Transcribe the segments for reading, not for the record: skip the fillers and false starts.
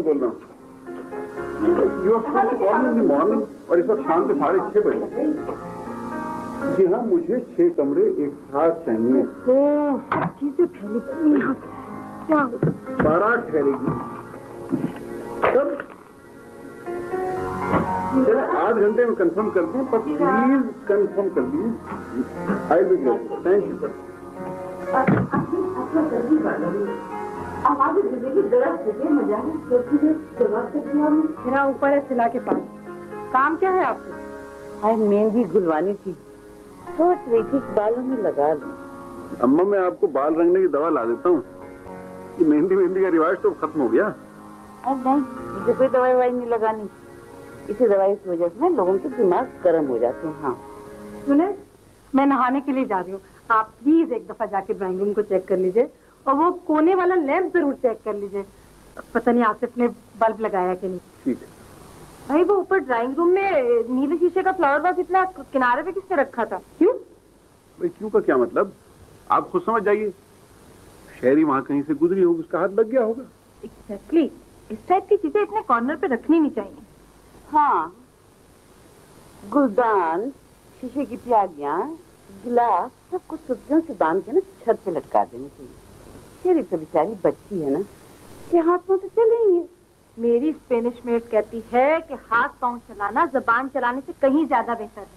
मोहम्मद बोल रहा हूँ। मॉर्निंग और इस वक्त शाम के 6:30 बजे। जी हाँ, मुझे 6 कमरे एक साथ चाहिए। चीजें फैली पड़ी यहाँ क्या? बारात ठहरेगी तब 8 घंटे में कंफर्म करते हैं, पर प्लीज कंफर्म कर दीजिए। I will get. Thank you sir. मेरा ऊपर है सिला के पास। काम क्या है आपको? आज मेहंदी गुलवानी थी, सोच रही थी बालों में लगा दूं। अम्मा, मैं आपको बाल रंगने की दवा ला देता हूँ। ये मेहंदी का रिवाज तो खत्म हो गया। अब नहीं, मुझे कोई दवाई नहीं लगानी। इसी दवाई की वजह से लोगों के दिमाग गर्म हो जाते हैं। हाँ सुने, मैं नहाने के लिए जा रही हूँ। आप प्लीज एक दफा जाके ड्राइंग रूम को चेक कर लीजिए, और वो कोने वाला लैंप जरूर चेक कर लीजिए। पता नहीं आसिफ ने बल्ब लगाया कि नहीं। ठीक है भाई, वो ऊपर ड्राइंग रूम में नीले शीशे का फ्लावर वास इतना किनारे पे किसने रखा था? क्यों भाई? क्यों का क्या मतलब? आप खुद समझ जाइए। शहरी वहाँ कहीं से गुजरी होगी, उसका हाथ लग गया होगा। एग्जैक्टली। इस टाइप की चीजें इतने कॉर्नर पे रखनी नहीं चाहिए। हाँ, गुलदान, शीशे की प्यालियां, गिलास, सब कुछ सब्जियों से बांध के ना छत पे लटका देनी चाहिए। शेरी तो बेचारी बच्ची है ना, के हाथ में तो चलेंगे। मेरी स्पेनिश मेट कहती है कि हाथ पांव चलाना जबान चलाने से कहीं ज्यादा बेहतर है।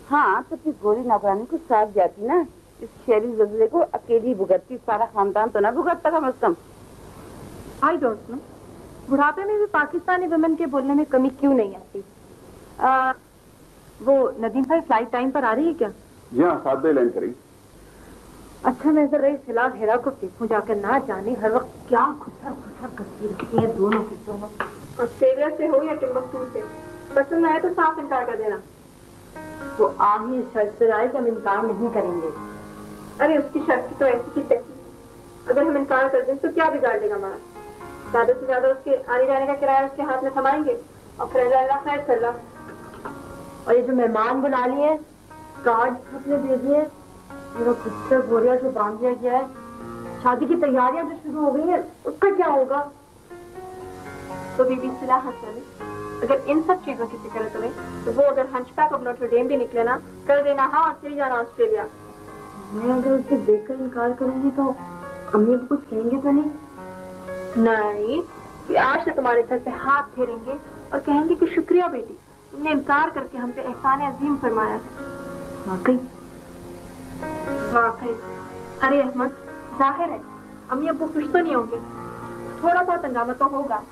हाँ, तो फिर गोरी नौकरानी को साथ जाती ना। इस शहरी जजले को अकेली भुगतती, सारा खानदान तो ना भुगतता कम से कम। आई डोंट नो, बुढ़ापे में भी पाकिस्तानी वुमेन के बोलने में कमी क्यों नहीं आती। वो नदीम भाई फ्लाइट टाइम पर आ रही है क्या? जी हाँ, 7 बजे लैंड करेगी। अच्छा, मैं जरा इस हिला हेरा को देखूं जाकर। ना जाने हर वक्त क्या खुसर खुसर करती रहती है दोनों की दोनों। ऑस्ट्रेलिया से हो या टिम्बकटू से, पसंद आए तो साफ इनकार कर देना। वो आ ही इस शर्त पर आए कि हम इनकार नहीं करेंगे। अरे उसकी शर्त की तो ऐसी की तैसी, अगर हम इनकार कर दें तो क्या बिगाड़ देगा हमारा? ज्यादा से ज्यादा उसके आने जाने का किराया उसके हाथ में थमाएंगे और फिर अल्लाह खैर कर ला। और ये जो मेहमान बुला लिए, कार्ड अपने दे दिए, मेरा गुस्सा बोरिया जो बांध दिया गया है, शादी की तैयारियां जो शुरू हो गई है, उसका क्या होगा? तो बीबी सिलाह चले, अगर इन सब चीजों की फिक्र है तुम्हें, तो वो अगर हंचबैक ऑफ नोटर डेम भी निकले ना, कर देना हाँ और चली जाना ऑस्ट्रेलिया। मैं अगर उसे देखकर इनकार करूंगी तो अम्मी को कुछ कहेंगे तो नहीं? नहीं, कि आज से तुम्हारे घर पे हाथ फेरेंगे और कहेंगे कि शुक्रिया बेटी, तुमने इनकार करके हम पे एहसान अजीम फरमाया है। वाकई वाकई। अरे अहमद, जाहिर है अम्मी अब्बू खुश तो नहीं होंगे, थोड़ा बहुत हंगामा तो होगा,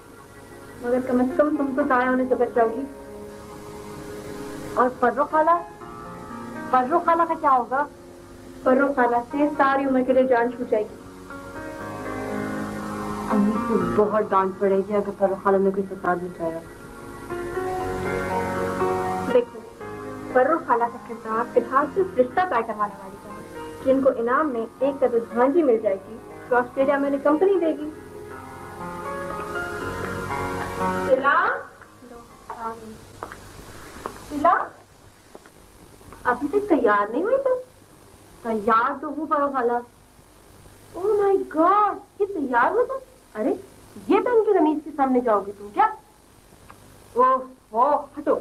मगर कम से कम तुम तो दाया होने से बच जाओगी। और फर्रो खाला का क्या होगा? फर्रो खाला से सारी उम्र के लिए जान छूट जाएगी। अम्मी को बहुत डांट पड़ेगी अगर फर्रो खाला ने कोई फसाद मचाया। देखो, फर्रो खाला का किरदार फिलहाल सिर्फ रिश्ता तय करवाने वाली है, जिनको इनाम में एक कदर भांजी मिल जाएगी तो ऑस्ट्रेलिया में उन्हें कंपनी देगी। सिला अभी तक तैयार नहीं हुई तुम? तैयार तो हूँ फर्रो खाला। ओह माय गॉड, ये तैयार हो तुम? अरे ये पहन के रमीज के सामने जाओगी तुम क्या? ओह हटो।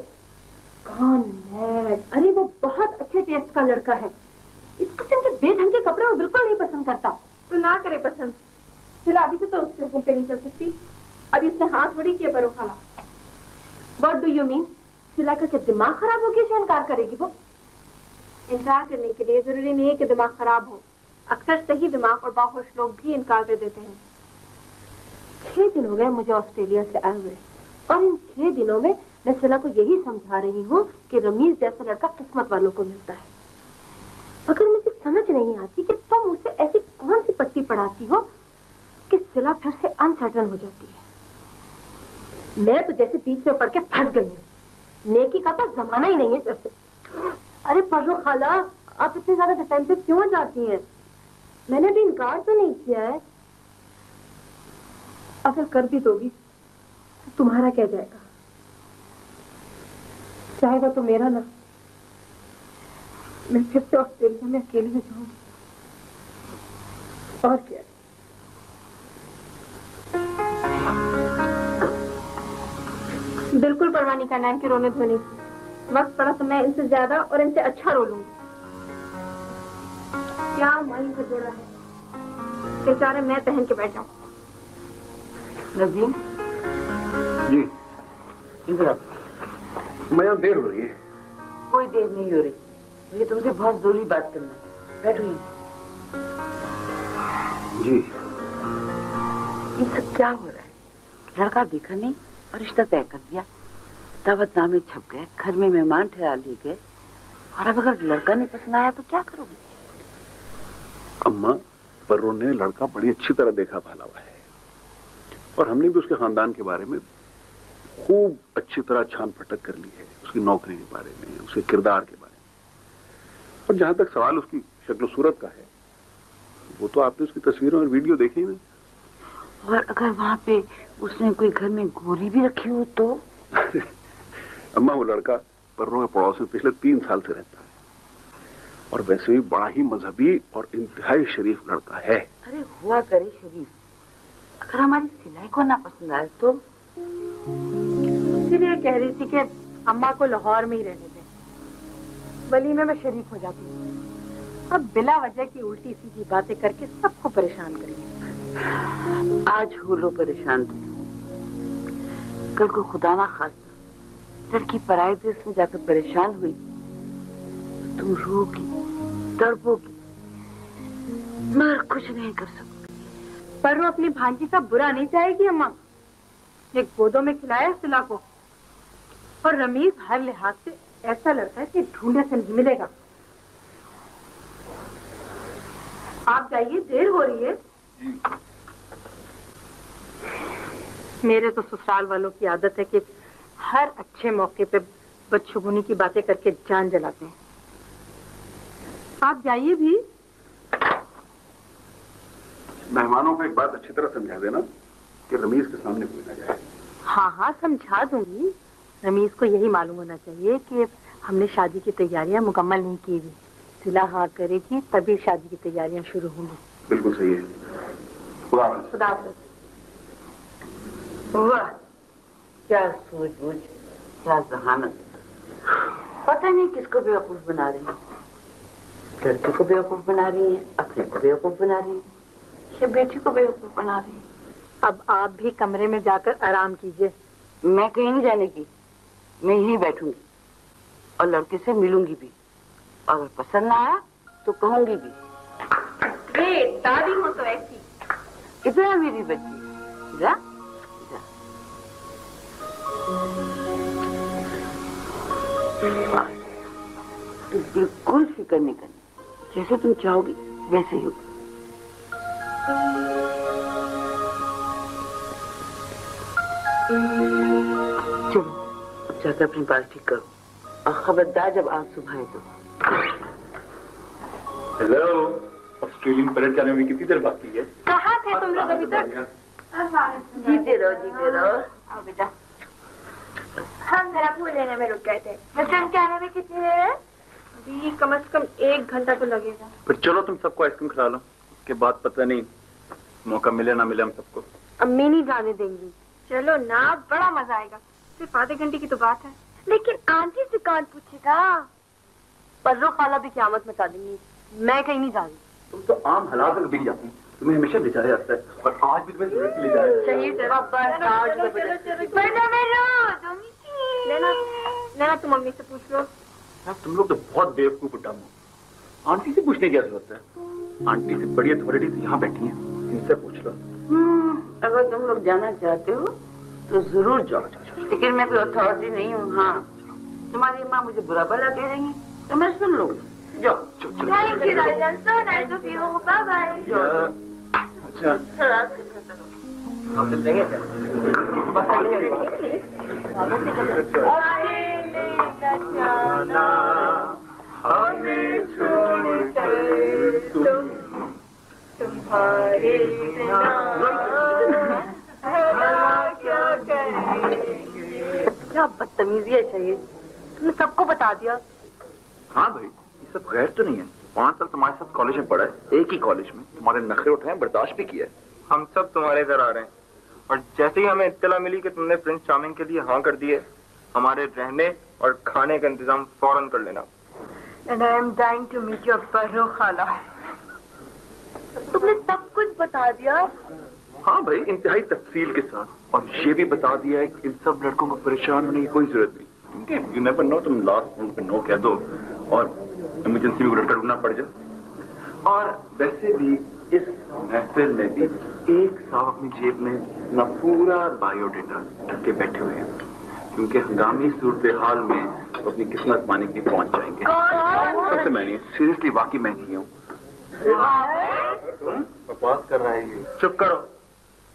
कौन है? अरे वो बहुत अच्छे टेस्ट का लड़का है, इस किस्म के बेढंग के कपड़े वो बिल्कुल नहीं पसंद करता। तो ना करे पसंद, सिला अभी तो उसके हुक्म पे नहीं चल सकती। अभी उसने हाथ बड़ी किया फर्रो खाला। What do you mean? सिला का क्या दिमाग खराब हो गया जो इनकार करेगी वो? इनकार करने के लिए जरूरी नहीं है कि दिमाग खराब हो, अक्सर सही दिमाग और बाहोश लोग भी इनकार कर देते हैं। 6 दिन हो गए मुझे ऑस्ट्रेलिया से आए हुए, और इन 6 दिनों में मैं सिला को यही समझा रही हूँ कि रमीज जैसा लड़का किस्मत वालों को मिलता है। मगर मुझे समझ नहीं आती कि तुम उसे ऐसी कौन सी पट्टी पढ़ाती हो कि सिला फिर से अनसर्टन हो जाती है। मैं तो जैसे बीच में पड़ के फंस गई हूँ, नेकी का तो जमाना ही नहीं है जैसे। अरे फर्रो खाला, आप इतनी ज्यादा डिफेंसिव क्यों जाती हैं? मैंने भी इनकार तो नहीं किया है। अगर कर भी दोगी तो तुम्हारा क्या जाएगा? चाहेगा तो मेरा ना, मैं फिर से ऑस्ट्रेलिया में अकेली हो जाऊंगी। और क्या? बिल्कुल परवाह नहीं करना इनके रोने धोने की। वक्त पड़ा तो मैं इनसे ज्यादा और इनसे अच्छा रो लूंगी। क्या माई से जोड़ा है, बेचारे मैं पहन के बैठ जाऊं। नजीम जी इधर मैं यहाँ देर हो रही है। कोई देर नहीं हो रही, मुझे तुमसे बहुत जरूरी बात करना है। बैठो जी। ये सब क्या हो रहा है? लड़का देखा नहीं और रिश्ता तय कर दिया, दावतनामे छप गए, घर में मेहमान ठहरा लिए गए, और अब अगर लड़का नहीं पसंद आया तो क्या करोगे? अम्मा, पर्रो ने लड़का बड़ी अच्छी तरह देखा भाला हुआ है और हमने भी उसके खानदान के बारे में खूब अच्छी तरह छान फटक कर ली है, उसकी नौकरी के बारे में, उसके किरदार के बारे में। और जहां तक सवाल उसकी शक्ल सूरत का है, वो तो आपने उसकी तस्वीरों और वीडियो देखी ना। और अगर वहाँ पे उसने कोई घर में गोली भी रखी हो तो? अम्मा, वो लड़का पर्रो के पड़ोस में पिछले 3 साल से रहता है और वैसे भी बड़ा ही मजहबी और इंतहाई शरीफ लड़का है। अरे हुआ करे शरीफ, अगर हमारी सिलाई को ना पसंद आए तो? इसीलिए कह रही थी कि अम्मा को लाहौर में ही रहने दें, वलीमे में शरीक हो जाती हूँ। अब बिला वजह की उल्टी सीधी बातें करके सबको परेशान करेंगे। आज हो लो परेशान तुम, कल को खुदा ना खास्ता लड़की पराये देश में जाकर परेशान हुई, तुम रोगी, तड़पोगी, मगर कुछ नहीं कर सकती। पर वो अपनी भांजी का बुरा नहीं चाहेगी अम्मा। एक गोदों में खिलाया सिला को, और रमीज हर लिहाज से ऐसा लड़का है कि ढूंढने से नहीं मिलेगा। आप जाइए, देर हो रही है। मेरे तो ससुराल वालों की आदत है कि हर अच्छे मौके पे बदशगुनी की बातें करके जान जलाते हैं। आप जाइए भी। मेहमानों को एक बात अच्छी तरह समझा देना कि रमीज के सामने कोई ना जाए। हाँ हाँ, समझा दूंगी। रमीज को यही मालूम होना चाहिए कि हमने शादी की तैयारियां मुकम्मल नहीं की हुई। सिला हाँ करेगी तभी शादी की तैयारियां शुरू होंगी। बिल्कुल सही है। खुदा हाफिज़। खुदा हाफिज़। वाह, क्या सूझबूझ, क्या जहानत। पता नहीं किसको बेवकूफ बना रही है, लड़के को बेवकूफ बना रही है, अपने को बेवकूफ बना रही है, या बेटी को बेवकूफ बना रही है। अब आप भी कमरे में जाकर आराम कीजिए। मैं कहीं नहीं जाने की, मैं यहीं बैठूंगी और लड़के से मिलूंगी भी, अगर पसंद ना आया तो कहूंगी भी। दादी हो तो ऐसी। इतना मेरी बच्ची, जा तुम बिल्कुल फिक्र नहीं करनी, जैसे तुम चाहोगी वैसे ही होगा। चलो अब जाकर अपनी बाल ठीक करो और खबरदार जब आज सुबह आए तो। हेलो, ऑस्ट्रेलियन परेड जाने में कितनी देर बाकी है? कहाँ थे तुम लोग अभी तक? जीते रहो, जीते रहो। आओ बेटा। हम जरा फूल लेने में रुक गए थे। रिटर्न के आने में कितनी देर है? अभी कम से कम 1 घंटा तो लगेगा। फिर चलो तुम सबको आइसक्रीम खिला लो, उसके बाद पता नहीं मौका मिले ना मिले हम सबको। अम्मी नहीं जाने देंगी। चलो ना, बड़ा मजा आएगा। सिर्फ आधे घंटे की तो बात है। लेकिन आंटी से कौन पूछेगा? पर्रो खाला भी क़यामत मचा देंगी। मैं कहीं नहीं जा रही। तुम तो आम हालात में बिक जाती, तुम्हें हमेशा ले जाया जाता है और आज भी तुम्हें जरूरत ले जाया। सही लेना, तुम मम्मी से पूछ लो। यार तुम लोग तो बहुत बेवकूफ उठाओ। आंटी से पूछने की क्या जरूरत है? आंटी से बड़ी अथॉरिटी यहाँ बैठी है, इनसे पूछ लो। अगर तुम लोग जाना चाहते हो तो जरूर जाओ, लेकिन मैं कोई अथॉरिटी नहीं हूँ। हाँ, तुम्हारी माँ मुझे बुरा भला कह रही है तो मैं सुन लूंगी। जाओ। Thank you, Rajan. So nice of you. Bye bye. अच्छा, क्या बदतमीजी है चाहिए, तुमने सबको बता दिया। हाँ भाई, ये सब गैर तो नहीं है। 5 साल तुम्हारे साथ कॉलेज में पढ़ा है, एक ही कॉलेज में, तुम्हारे नखरे उठाए, बर्दाश्त भी किया है। हम सब तुम्हारे घर आ रहे हैं और जैसे ही हमें इत्तला मिली कि तुमने प्रिंस चार्मिंग के लिए हाँ कर दी है, हमारे रहने और खाने का इंतजाम फौरन कर लेना। And I am dying to meet your पर्रो खाला। तुमने सब कुछ बता दिया? हाँ भाई, इंतहाई तफसील के साथ, और ये भी बता दिया है कि इन सब लड़कों को परेशान होने की कोई जरूरत नहीं, क्योंकि यू नेवर नो, तुम लास्ट मोमेंट पे नो कह दो और इमरजेंसी में लड़का ढूंढना पड़ जाए। और वैसे भी इस महफिल में भी एक साहब अपनी जेब में अपना पूरा बायोडेटा रख के बैठे हुए हैं, क्योंकि हंगामी सूरत हाल में तो अपनी किस्मत पाने के लिए पहुंच जाएंगे। सबसे मैं नहीं, सीरियसली वाकई मैं नहीं हूँ। बकवास कर रहा है ये। चुप करो,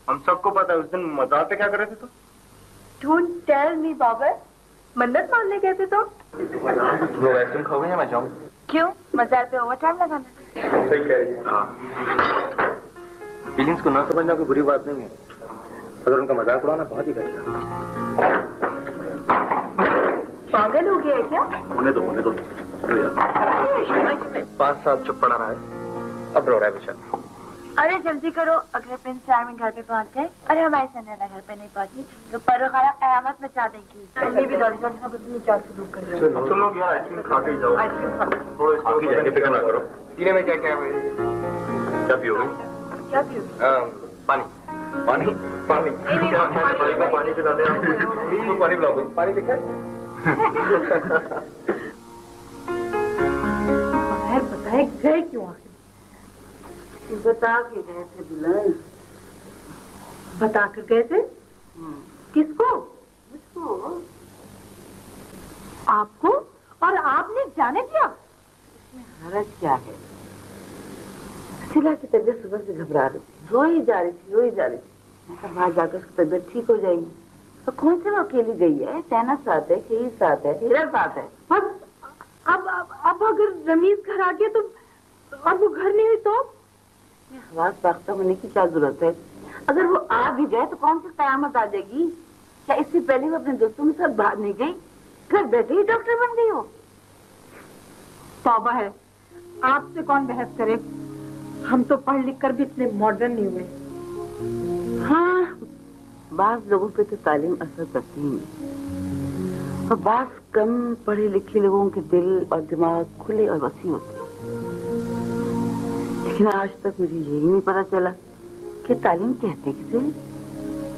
हम सबको पता है उस दिन मजाक पे क्या कर रहे थे तुम। Don't tell me बाबर, मन्नत मांगने गए थे तुम? लोग आइसक्रीम खाओगे या मैं जाऊँ? क्यों? मजार पे ओवर टाइम लगाना? सही कह रही है। फीलिंग्स को ना समझना कोई बुरी बात नहीं है, अगर उनका मजाक उड़ाना बहुत ही अच्छा। पागल हो गया है क्या? होने दो। 5 साल चुप पड़ा रहा है, अब रो रहा है बेचारा। अरे जल्दी करो, अगले प्रिंस चार्मिंग घर पे पहुंच गए। अरे हमारी संजना घर पे नहीं पहुंची तो पर्रो खाला कयामत मचा देगी। ये भी दौड़ी कुछ नहीं चाल शुरू कर रहे हो। तुम लोग यार आइसक्रीम खा के जाओ। आइसक्रीम खा खा के जाएंगे, फिक्र ना करो। पीने में क्या क्या है? क्या पियोगे? क्या पियोगे? पानी। पानी पानी पानी पिला दे। पानी पिलाओगे? पानी दिखा बताए गए क्यों आखिर? बता के गए थे दुल्हन। बता कर गए थे? किसको? मुझको। आपको? और आपने जाने दिया? इसमें हरज क्या है? सिला की तबीयत सुबह से घबरा रही थी, रो ही जा रही थी। मैं कहा बाहर जाकर उसकी तबीयत ठीक हो जाएगी। तो कौन से वो अकेली गई है? सैना साथ है, खीर साथ है, हीरा साथ है। बस अब अगर रमीज घर आ गया तो, और वो घर नहीं हुई तो? हवास बाख्ता होने की क्या जरूरत है? अगर वो आ भी जाए तो कौन सी कयामत आ जाएगी? क्या इससे पहले वो अपने दोस्तों के साथ बाहर नहीं गई? घर बैठे ही डॉक्टर बन गई हो। तौबा है, आपसे कौन बहस करे? हम तो पढ़ लिख कर भी इतने मॉडर्न नहीं हुए। हाँ, बाज लोगों पे तो तालीम असर करती ही नहीं, और बाज कम पढ़े लिखे लोगों के दिल और दिमाग खुले और वसी होते हैं। लेकिन आज तक मुझे यही नहीं पता चला कि तालीम कहते किसे।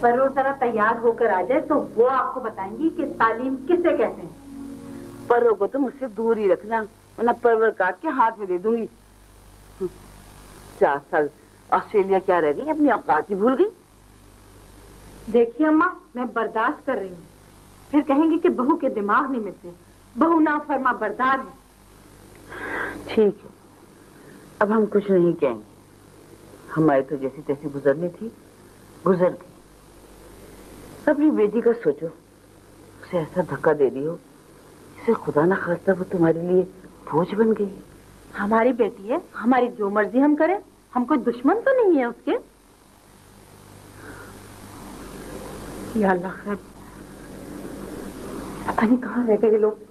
पर वो जरा तैयार होकर आ जाए तो वो आपको बताएंगी कि तालीम किसे कहते हैं। पर्रों को तो मुझसे दूर ही रखना, वरना परवर काट के हाथ में दे दूंगी। 4 साल ऑस्ट्रेलिया क्या रह गई, अपनी औकात ही भूल गई। देखिए अम्मा, मैं बर्दाश्त कर रही हूँ, फिर कहेंगे कि बहू के दिमाग नहीं मिलते, बहू ना फरमा बरदार है। ठीक है, अब हम कुछ नहीं कहेंगे। हमारी तो जैसी तैसी गुजरनी थी, गुजर गई। अपनी बेटी का सोचो, उसे ऐसा धक्का दे दी हो जिसे खुदा ना खास्ता वो तुम्हारे लिए बोझ बन गई। हमारी बेटी है, हमारी जो मर्जी हम करें, हम कोई दुश्मन तो नहीं है उसके। या अल्लाह खैर, पता नहीं कहाँ रह गए लोग।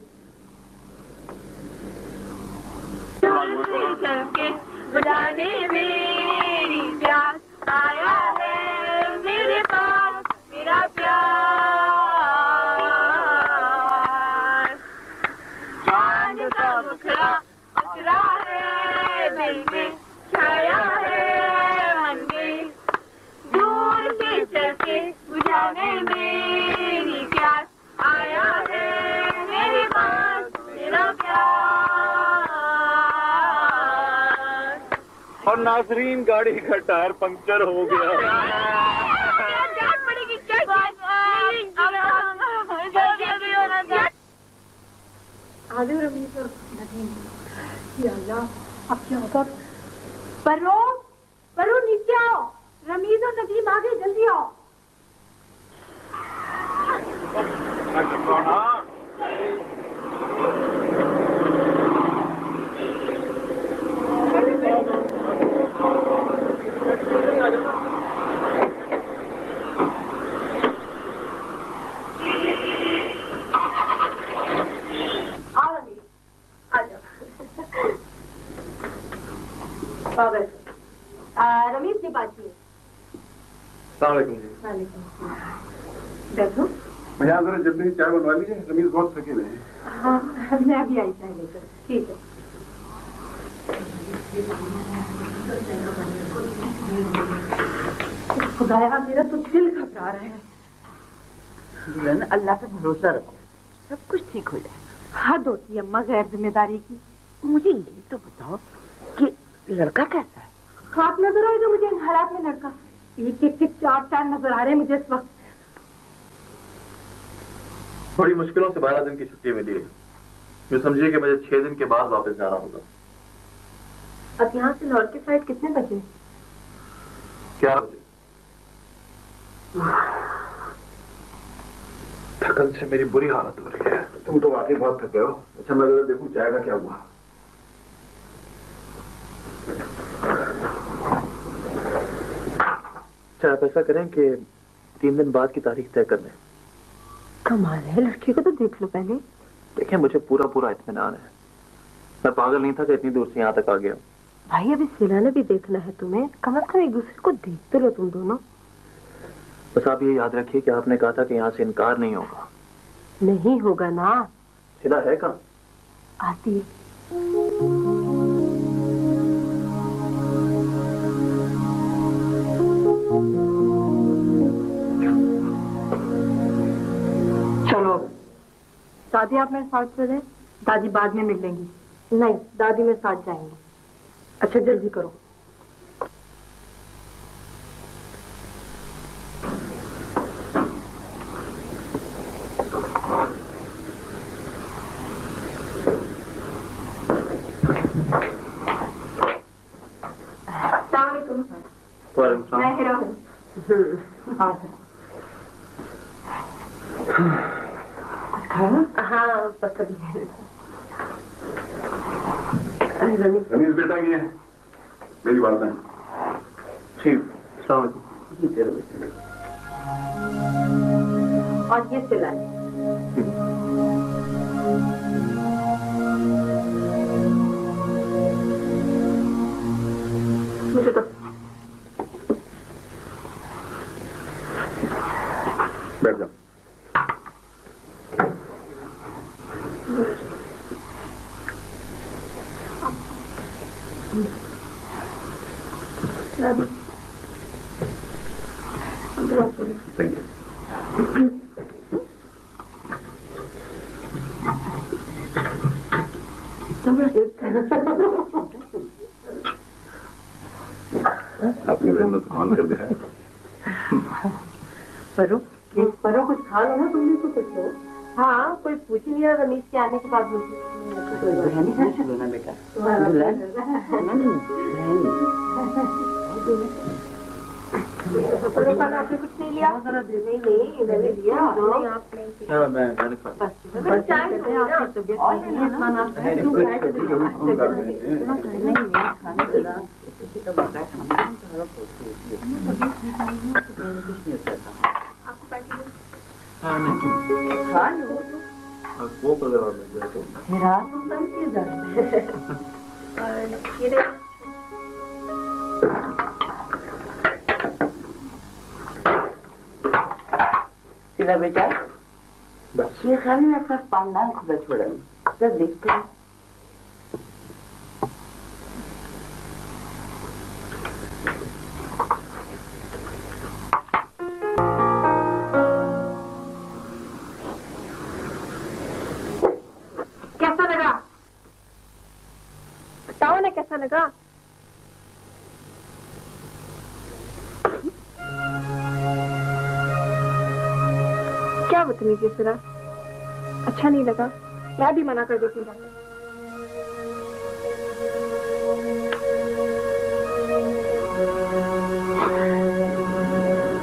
बुलाने मेरी प्यास आया है मेरे पास, मेरा प्यार जान का मुखड़ा उतरा है दिल में, छाया है मन में, दूर से चलके बुझाने मेरी प्यास आया है मेरे पास, मेरा प्यार। और नाजरीन, गाड़ी का टायर पंक्चर हो गया। आगे रमीज और नदीम, या अल्लाह, अब क्या होगा? परो नीचे आओ, रमीज और नदीम आगे, जल्दी आओ। रमीज की बात की। अस्सलाम वालेकुम जी। बैठो। भैया जरा जल्दी चाय बनवा लीजिए, रमीज बहुत थके हुए हैं। हाँ मैं अभी आई चाय लेकर। ठीक है। खुदाया मेरा तो दिल घबरा रहा है। दुल्हन अल्लाह पे भरोसा रखो, सब कुछ ठीक हो जाए। हद होती है अम्मा गैर जिम्मेदारी की। मुझे ये तो बताओ कि लड़का कैसा है? खाक नजर आएगा मुझे इन हालात में लड़का? एक एक चार नजर आ रहे हैं मुझे इस वक्त। बड़ी मुश्किलों से 12 दिन की छुट्टी मिली है। जो समझिए कि मुझे 6 दिन के बाद वापस जाना होगा। अब यहाँ से लाहौर की फ्लाइट कितने बजे? 11 बजे। थकन से मेरी बुरी हालत हो रही है। तुम तो वाकई बहुत थके हो। अच्छा मैं जरा देखूं चाय का क्या हुआ। अच्छा आप ऐसा करें कि 3 दिन बाद की तारीख तय कर लें। कमाल है, लड़की को तो देख लो पहले। देखें मुझे पूरा इत्मीनान है। मैं पागल नहीं था कि इतनी दूर से यहाँ तक आ गया। भाई अभी सिलाना भी देखना है तुम्हें, कम से कम एक दूसरे को देख तो लो तुम दोनों। बस आप ये याद रखिए कि आपने कहा था कि यहाँ से इनकार नहीं होगा। नहीं होगा ना। सिला है कहाँ? आती है। चलो दादी आप मेरे साथ चले, दादी बाद में मिल लेंगी। नहीं दादी मेरे साथ जाएंगी। अच्छा जल्दी करो। मैं हीरा हूँ। हाँ बस अभी। रमीज बेटा ये है मेरी वालदा है। ठीक। और ये सिलाई। मुझे तो बैठ जाओ। आपने मेहनत कमाल कर दिया है। परो कुछ खा लो ना, तुम भी तो कुछ लो। हाँ कोई पूछ ही नहीं रहा रमीज के आने के बाद मुझे। बेटा आपने कुछ नहीं लिया? नहीं मैंने लिया। मैंने खा। वो सीधा बेटा बस ये खाली मैं अपना पांडान खुदा छोड़ेंगे तो देखते हैं। कैसा लगा बताओ ना, कैसा लगा? क्या बदतमीजी सिरा, अच्छा नहीं लगा? मैं भी मना कर देती हूँ।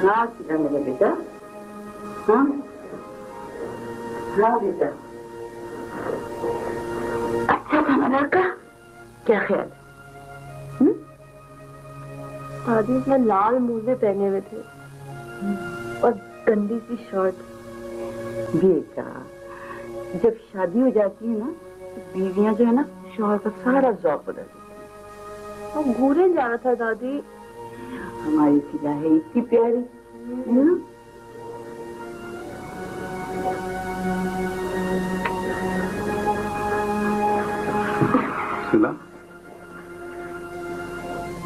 हाँ सीधा मेरा बेटा। हाँ हाँ बेटा अच्छा था ना लड़का, क्या ख्याल? दादी उसने लाल मोजे पहने हुए थे और गंदी सी शर्ट। बेटा जब शादी हो जाती है ना तो बीवियां जो है ना शौहर का सारा जौक बदल देती वो घूरे जा रहा था दादी। है। हमारी फिजा है इतनी प्यारी है ना।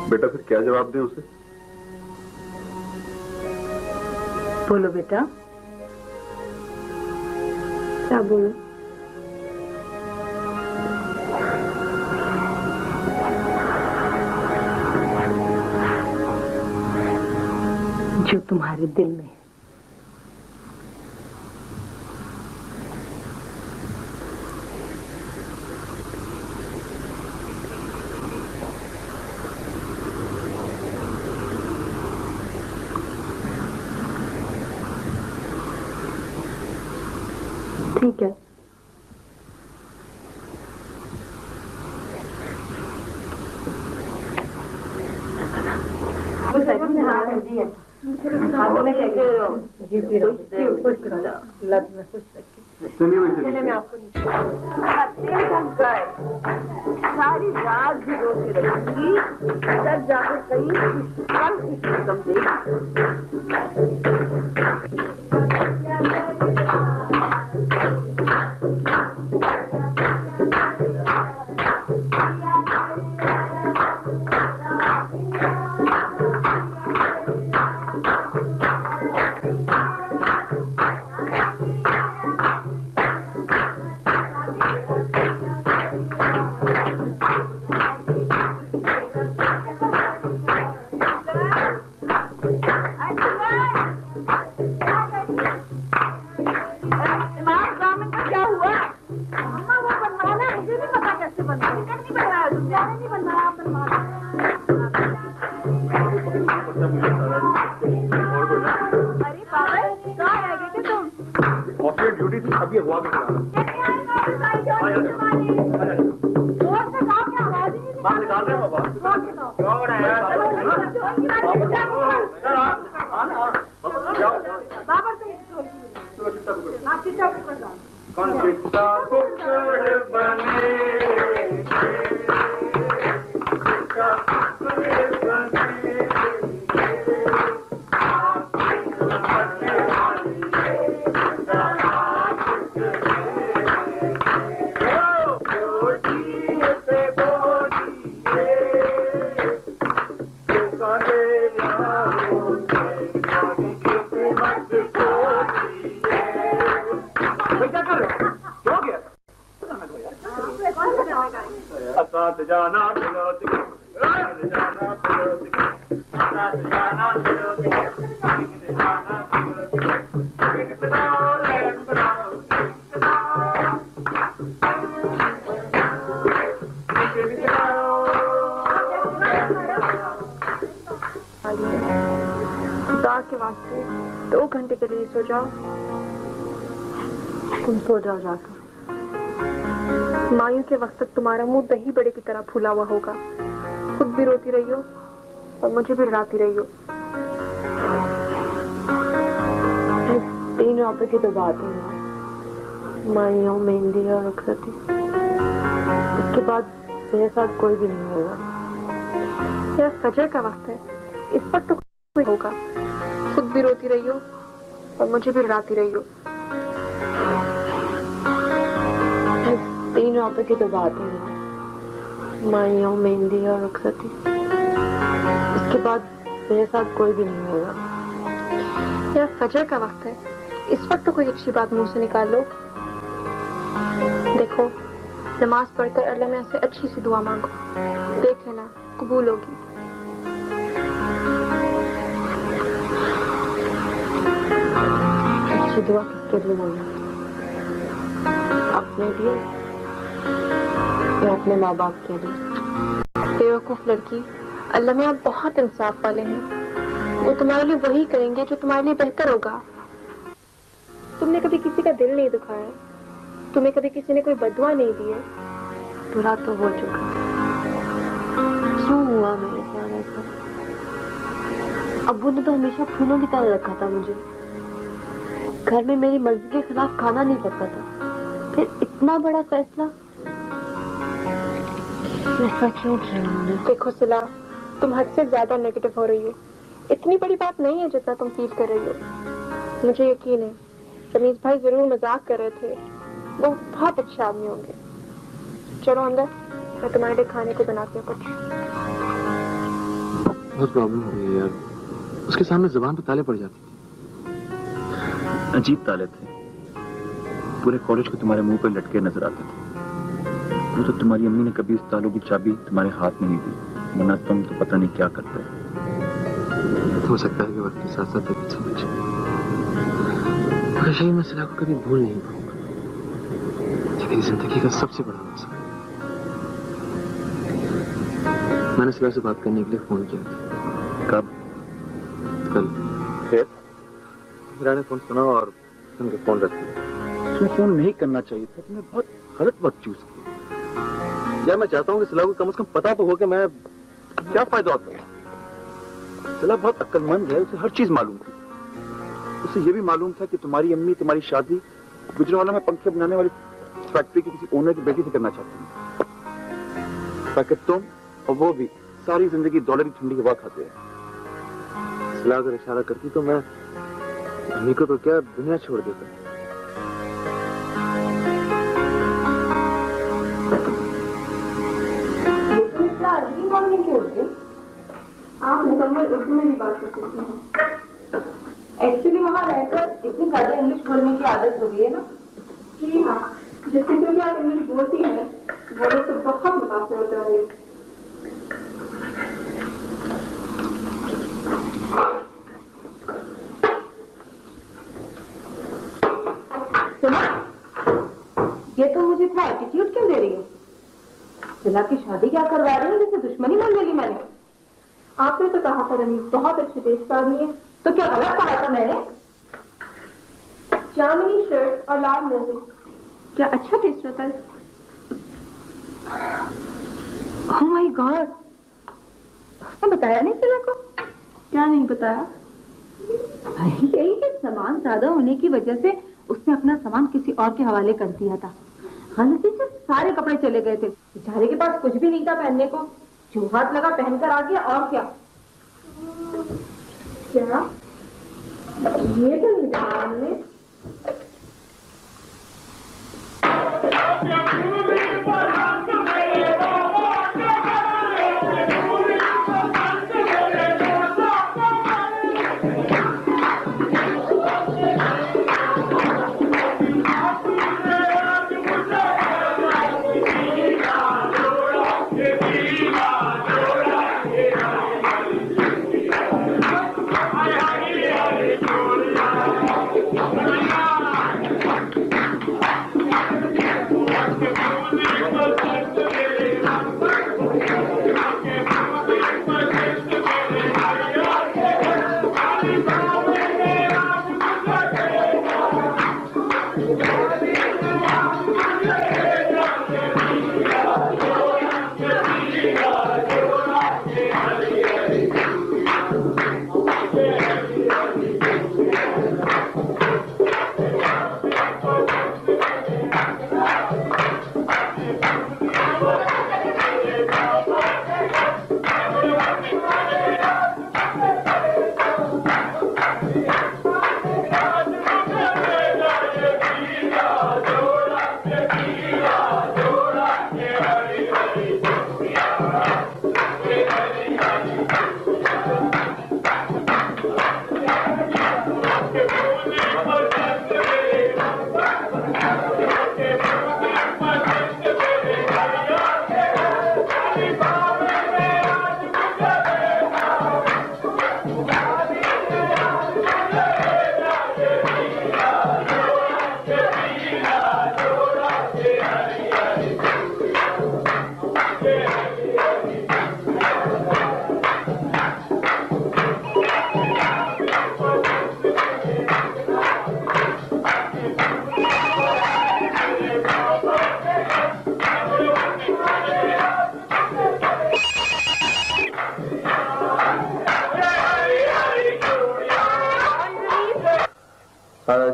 बेटा फिर क्या जवाब दें उसे? बोलो बेटा। क्या बोलो? जो तुम्हारे दिल में है। ठीक है। सारी रात भी रोती रखूंगी, तब जाकर कहीं कम के वास्ते 2 घंटे के लिए सो जाओ। तुम सो जाओ जाकर। मायूं के वक्त तक तुम्हारा मुंह दही बड़े की तरह फूला हुआ होगा। खुद भी रोती रही हो और मुझे भी रुलाती रही हो। 3 रुपए की तो बात है मायूं, मेहंदी और रुखसती। इसके बाद मेरे साथ कोई भी नहीं होगा। यह फजर का वक्त है, इस वक्त तो कोई होगा। खुद भी रोती रही हो और मुझे भी रुलाती रही हो। 3 रुपए की तो बात है मायूं, मेहंदी और रुखसती। इसके बाद मेरे साथ कोई भी नहीं होगा। यह फजर का वक्त है, इस वक्त तो कोई अच्छी बात मुंह से निकाल लो। देखो, नमाज पढ़कर अल्लाह में से अच्छी सी दुआ मांगो, देख लेना कबूल होगी। अच्छी दुआ किसके लिए मांगना? अपने लिए या अपने माँ बाप के लिए? बेवकूफ लड़की, अल्लाह में आप बहुत इंसाफ वाले हैं। वो तुम्हारे लिए वही करेंगे जो तुम्हारे लिए बेहतर होगा। तुमने कभी किसी का दिल नहीं दुखाया, तुम्हें कभी किसी ने कोई बददुआ नहीं दी है। बुरा तो हो चुका, क्यों हुआ मेरे साथ ऐसा? अब्बू ने तो हमेशा फूलों की तरह रखा था मुझे। घर में मेरी मर्जी के खिलाफ खाना नहीं पड़ता था। फिर इतना बड़ा फैसला ऐसा क्यों किया? देखो सिला, तुम हद से ज्यादा नेगेटिव हो रही हो। इतनी बड़ी बात नहीं है जितना तुम फील कर रही हो। मुझे यकीन है रमीज भाई जरूर मजाक कर रहे थे। वो बहुत अच्छे आदमी होंगे। चलो अंदर, मैं तुम्हारे लिए खाने को बनाती हूँ कुछ। बहुत प्रॉब्लम हो रही है यार। उसके सामने जुबान पे ताले पड़ जाती थी। अजीब ताले थे, पूरे कॉलेज को तुम्हारे मुंह पर लटके नजर आते थे। वो तो तुम्हारी अम्मी ने कभी इस तालों की चाबी तुम्हारे हाथ में नहीं दी, वरना तुम तो पता नहीं क्या करते। हो सकता है कि वक्त के साथ साथ तबीयत समझ, मगर यही मसला को कभी भूल नहीं पाऊंगा। ये मेरी जिंदगी का सबसे बड़ा मसला। मैंने सिला से बात करने के लिए फोन किया था। कब? कल। फिर मेरा ने फोन सुना और उनके फोन रख दिया। तुम्हें फोन नहीं करना चाहिए था, तुमने बहुत गलत वक्त चूज किया। यार मैं चाहता हूँ कि सिला को कम से कम पता तो हो कि मैं क्या फायदा होता है? सिला बहुत अक्लमंद है, उसे हर चीज मालूम थी। उसे ये भी मालूम था कि तुम्हारी अम्मी तुम्हारी शादी गुजरावाला में पंखे बनाने वाली फैक्ट्री की किसी ओनर की बेटी से करना चाहती है, ताकि तुम और वो भी सारी जिंदगी डॉलर की ठंडी हवा खाते हैं। सिला अगर इशारा करती तो मैं अम्मी को तो क्या दुनिया छोड़ देता। अर्ली मॉर्निंग के होते आप मुकम्मल उर्दू में भी बात कर सकती हैं। एक्चुअली वहाँ रहकर इतनी ज्यादा इंग्लिश बोलने की आदत हो गई है ना। जी हाँ, जिससे क्योंकि आप इंग्लिश बोलती हैं वो लोग तो बहुत मुतासिर होते होंगे। सुनो, ये तो मुझे इतना एटीट्यूड क्यों दे रही हो? सिला की शादी क्या करवा रही है जिससे दुश्मनी मान ले ली मैंने? आपने तो कहा था रमीज बहुत अच्छी टेस्ट आ रही है, तो क्या गलत कहा था मैंने? जामुनी शर्ट और लाल मोजे, क्या अच्छा टेस्ट होता है? ओह माय गॉड, उसने बताया नहीं सिला को? क्या नहीं बताया? यही कि सामान ज्यादा होने की वजह से उसने अपना सामान किसी और के हवाले कर दिया था। गलती से सारे कपड़े चले गए थे, बेचारे के पास कुछ भी नहीं था पहनने को। जो हाथ लगा पहनकर आ गया। और क्या क्या ये तो नहीं था हमने।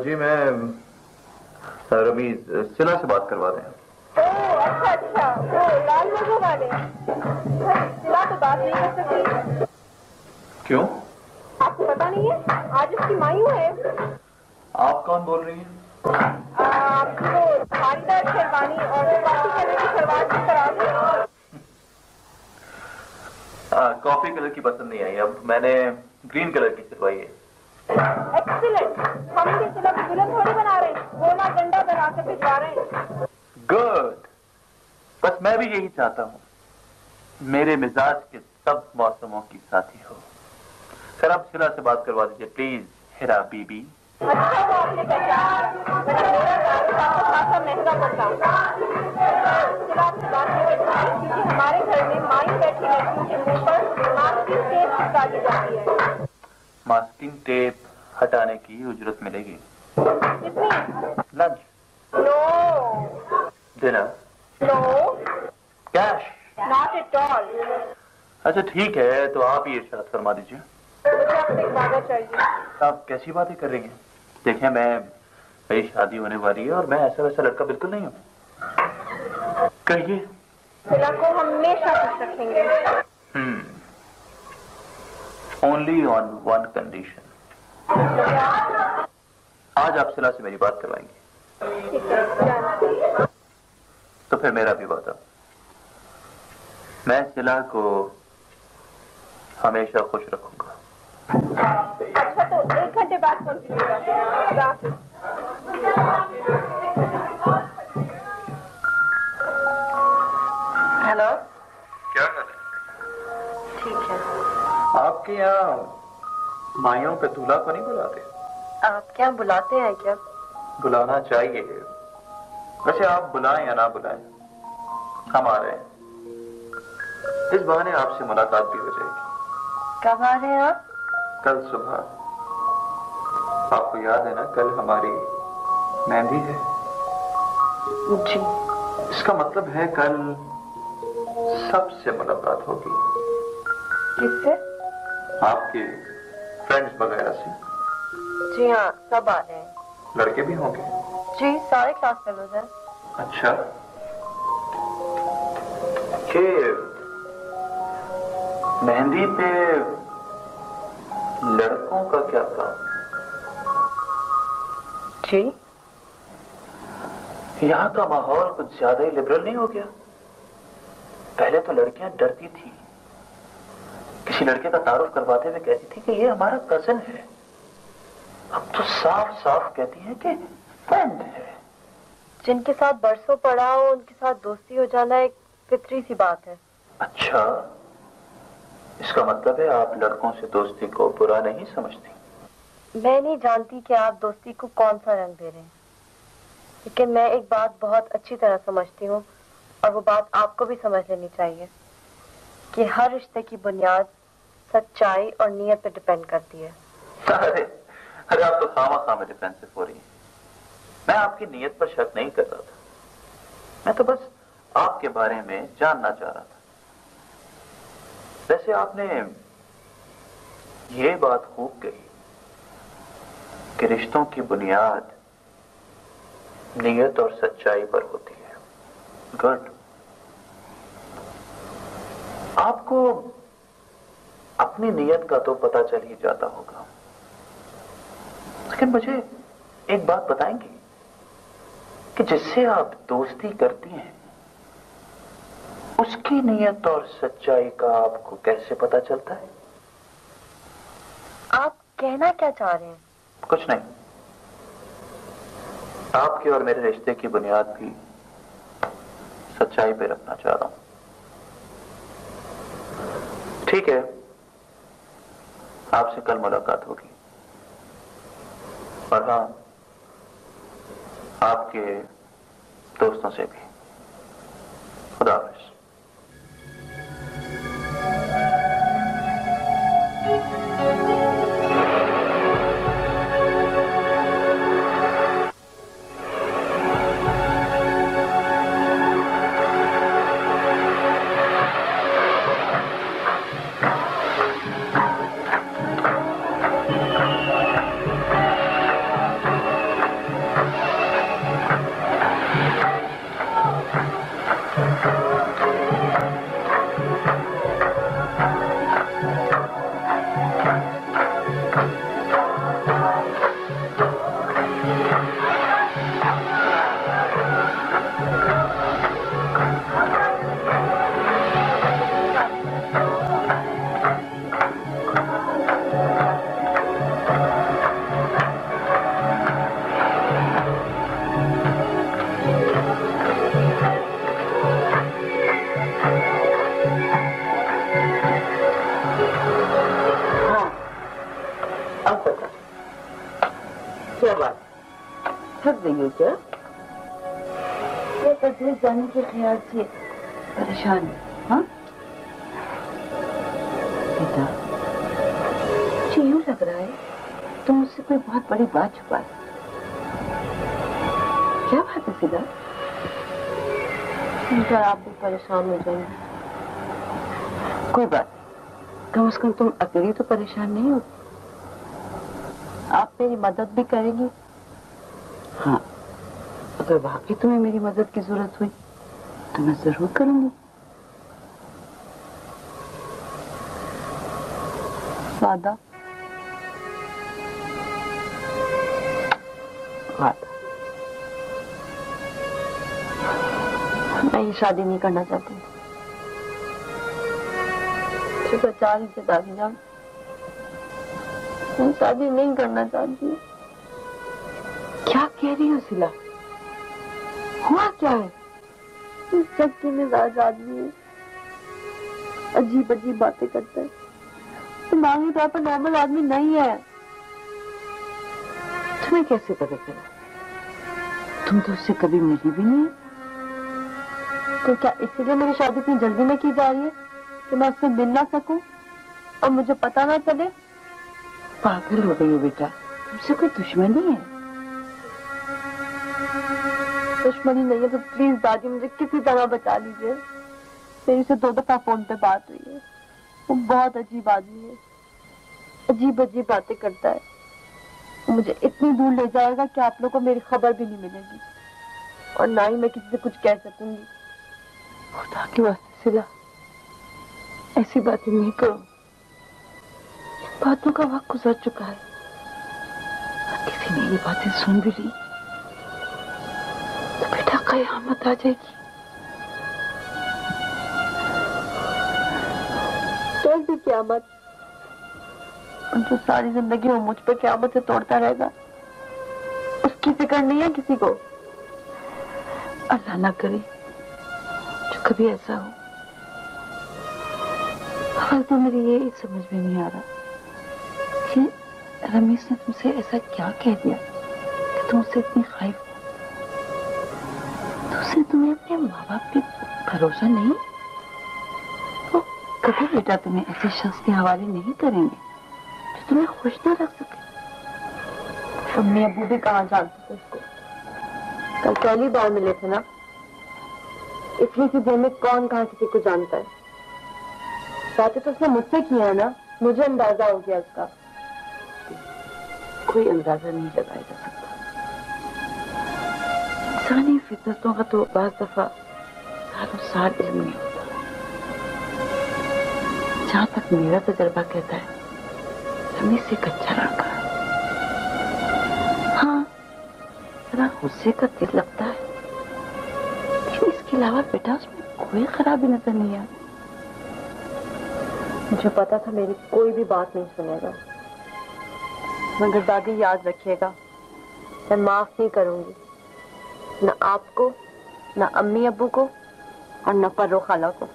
जी मैं रमीज सिला से बात करवा दें। ओह अच्छा, वो लाल लोगों वाले। सिला तो बात नहीं कर सकती। क्यों? आपको पता नहीं है, आज उसकी मायू है। आप कौन बोल रही हैं? आपको धारीदार शेरवानी और बाकी कलर की सलवार की करा दें। कॉफी कलर की पसंद नहीं आई, अब मैंने ग्रीन कलर की सिलवाई है। एक्सीलेंट। हम इनके सिला की दुल्हन थोड़ी बना रहे हैं, गोला डंडा बना के भिजवा रहे हैं। गुड, बस मैं भी यही चाहता हूँ, मेरे मिजाज के सब मौसमों की साथी हो। सर आप सिला से बात करवा दीजिए प्लीज, हिरा बीबी। अच्छा वो आपने पहचान लिया, वरना मेरा तारुफ आपको खासा महंगा पड़ता। सिला से बात नहीं करती क्योंकि हमारे घर में माई बैठी लड़कियों के मुंह पर मास्किंग टेप चिपका दी जाती है। मास्किंग टेप हटाने की उजरत मिलेगी। कितनी? Lunch. No. Dinner. No. Cash. Not at all. अच्छा ठीक है, तो आप ही इरशाद फरमा दीजिए। मुझे आपसे एक वादा चाहिए। आप कैसी बातें कर रही हैं? देखें, मेरी शादी होने वाली है और मैं ऐसा वैसा लड़का बिल्कुल नहीं हूँ। कहिए। सिला को हमेशा खुश रखेंगे। Only on one condition. आज आप सिला से मेरी बात करवाएंगे। ठीक है, तो फिर मेरा भी वादा, मैं सिला को हमेशा खुश रखूंगा। अच्छा तो 1 घंटे बाद पहुंचेगा। हेलो, क्या कर रहे? ठीक है। आपके यहाँ माइयों पे दूल्हा को नहीं बुलाते? आप क्या बुलाते हैं क्या? बुलाना चाहिए। वैसे आप बुलाएं या ना बुलाएं, हम आ रहे हैं। इस बहाने आपसे मुलाकात भी हो जाएगी। कब आ रहे हैं आप? कल सुबह। आपको याद है ना, कल हमारी मेहंदी है। जी। इसका मतलब है कल सबसे मुलाकात होगी। किससे? आपके फ्रेंड्स वगैरह से। जी हाँ, सब आ रहे हैं। लड़के भी होंगे? जी, सारे क्लास फेलोज हैं। अच्छा, कि मेहंदी पे लड़कों का क्या काम? जी, यहाँ का माहौल कुछ ज्यादा ही लिबरल नहीं हो गया? पहले तो लड़कियां डरती थी, किसी लड़के का तारुफ करवाते हुए कहती थी कि ये हमारा कजन है। अब तो साफ साफ कहती है कि फ्रेंड है। जिनके साथ बरसों पड़ा हो उनके साथ दोस्ती हो जाना एक फितरी सी बात है। अच्छा, इसका मतलब है आप लड़कों से दोस्ती को बुरा नहीं समझती? मैं नहीं जानती कि आप दोस्ती को कौन सा रंग दे रहे हैं, लेकिन मैं एक बात बहुत अच्छी तरह समझती हूँ, और वो बात आपको भी समझ लेनी चाहिए कि हर रिश्ते की बुनियाद सच्चाई और नीयत पर डिपेंड करती है। अरे आप तो खामा में डिफेंसिव हो रही हैं। मैं आपकी नीयत पर शक नहीं कर रहा था, मैं तो बस आपके बारे में जानना चाह रहा था। वैसे आपने ये बात खूब कही कि रिश्तों की बुनियाद नीयत और सच्चाई पर होती है। गुड। आपको अपनी नीयत का तो पता चल ही जाता होगा, लेकिन मुझे एक बात बताएंगे कि जिससे आप दोस्ती करती हैं उसकी नीयत और सच्चाई का आपको कैसे पता चलता है? आप कहना क्या चाह रहे हैं? कुछ नहीं, आपके और मेरे रिश्ते की बुनियाद भी सच्चाई पे रखना चाह रहा हूं। ठीक है, आपसे कल मुलाकात होगी, और हाँ, आपके दोस्तों से भी। खुदा हाफिज। अब बता, क्या बात, थक गई हो क्या? या परदेश जाने के ख्याल से परेशान है? हाँ बेटा, मुझे यूं लग रहा है तुम मुझसे कोई बहुत बड़ी बात छुपा रहे। क्या बात है सीधा? सुनकर आप भी परेशान हो जाएंगे। कोई बात नहीं, कम से कम तुम अकेली तो परेशान नहीं हो। आप मेरी मदद भी करेंगी? हाँ, अगर वाकई तुम्हें मेरी मदद की जरूरत हुई तो मैं जरूर करूंगी। वादा? वादा। मैं ये शादी नहीं करना चाहती। बचा रही थी दादी जान, मैं शादी नहीं करना चाहती। क्या कह रही हो सिला? हुआ क्या है? इस चक्की में राज आदमी है, अजीब अजीब बातें करता है, दिमागी तौर पर नॉर्मल आदमी नहीं है। तुम्हें कैसे पता चला? तुम तो उससे कभी मिली भी नहीं। तो क्या इसीलिए मेरी शादी इतनी जल्दी में की जा रही है कि मैं उससे मिल ना सकूं और मुझे पता ना चले? पागल हो गई हो बेटा, तुमसे कोई दुश्मनी है? दुश्मनी नहीं है तो प्लीज दादी मुझे किसी तरह बचा लीजिए। मेरी से 2 दफा फोन पे बात हुई है। वो बहुत अजीब आदमी है, अजीब अजीब बातें करता है। वो मुझे इतनी दूर ले जाएगा कि आप लोगों को मेरी खबर भी नहीं मिलेगी और ना ही मैं किसी से कुछ कह सकूंगी। खुदा की वास्ते सिला, ऐसी बातें नहीं करो। बातों का वक्त गुजर चुका है, किसी ने ये बातें सुन भी ली तो बेटा कयामत आ जाएगी। कैसी क़यामत? जो सारी जिंदगी वो मुझ पे क़यामत से तोड़ता रहेगा, उसकी फिक्र नहीं है किसी को? अल्लाह ना करे जो कभी ऐसा हो। हाल तो मेरी ये समझ में नहीं आ रहा कि रमेश ने तुमसे ऐसा क्या कह दिया कि तुम उससे इतनी खाइफ हो। तो उससे तुम्हें अपने माँ बाप पे भरोसा नहीं? तो कभी बेटा तुम्हें ऐसे शख्स के हवाले नहीं करेंगे जो तुम्हें खुश ना रख सके। अम्मी अबू भी कहाँ जानते थे उसको? कल पहली बार मिले थे ना, इतनी सी देर में कौन कहाँ किसी को जानता है। बातें तो उसने मुझसे की है ना, मुझे अंदाजा हो गया उसका। कोई अंदाजा नहीं लगाया जा सकता। इंसानी फितरतों का तो बाज़ दफा सालों साल इल्म नहीं होता। जहां तक मेरा तजर्बा कहता है, रमेश एक अच्छा लड़का है। हाँ, जरा गुस्से का दिल लगता है, लेकिन इसके अलावा बेटा उसमें कोई खराबी नजर नहीं आती। मुझे पता था मेरी कोई भी बात नहीं सुनेगा, मगर दादी याद रखिएगा, मैं माफ नहीं करूंगी, न आपको, न अम्मी अब्बू को और न पर्रो खाला को।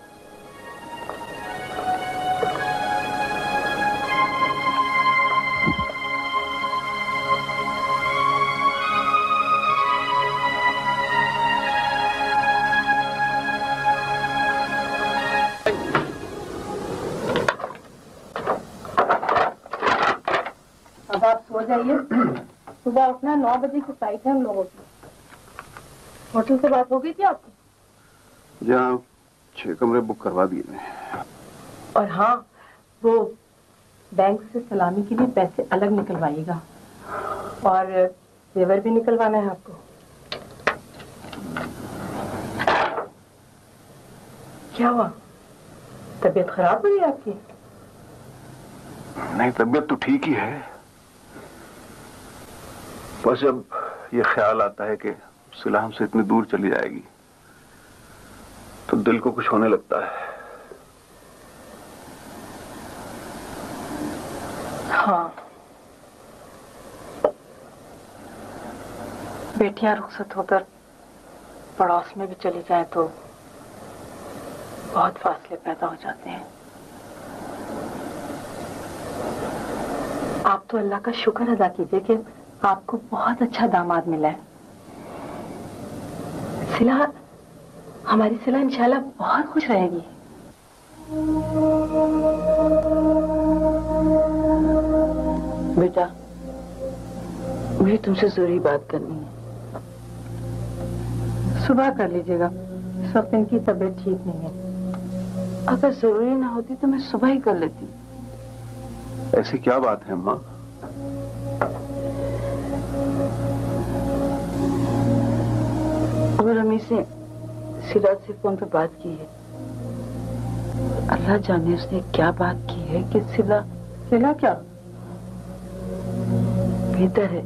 अब आप सो जाइए, सुबह उठना 9 बजे की फ्लाइट है हम लोगों की। होटल से बात हो गई थी आपकी? जी हाँ, 6 कमरे बुक करवा दिए हैं। और हाँ, वो बैंक से सलामी के लिए पैसे अलग निकलवाइएगा और जेवर भी निकलवाना है आपको। क्या हुआ, तबीयत खराब हुई आपकी? नहीं, तबीयत तो ठीक ही है, बस जब ये ख्याल आता है कि सिला हमसे इतनी दूर चली जाएगी तो दिल को कुछ होने लगता है। हाँ, बेटियां रुखसत होकर पड़ोस में भी चली जाए तो बहुत फासले पैदा हो जाते हैं। आप तो अल्लाह का शुक्र अदा कीजिए कि आपको बहुत अच्छा दामाद मिला है। सिला, हमारी सिला इंशाल्लाह बहुत खुश रहेगी। बेटा, मुझे तुमसे जरूरी बात करनी है। सुबह कर लीजिएगा, इस वक्त इनकी तबीयत ठीक नहीं है। अगर जरूरी ना होती तो मैं सुबह ही कर लेती। ऐसी क्या बात है अम्मा? और रमीज ने सिराज से फोन पे बात की है। अल्लाह जाने उसने क्या बात की है कि सिला क्या? बेहतर है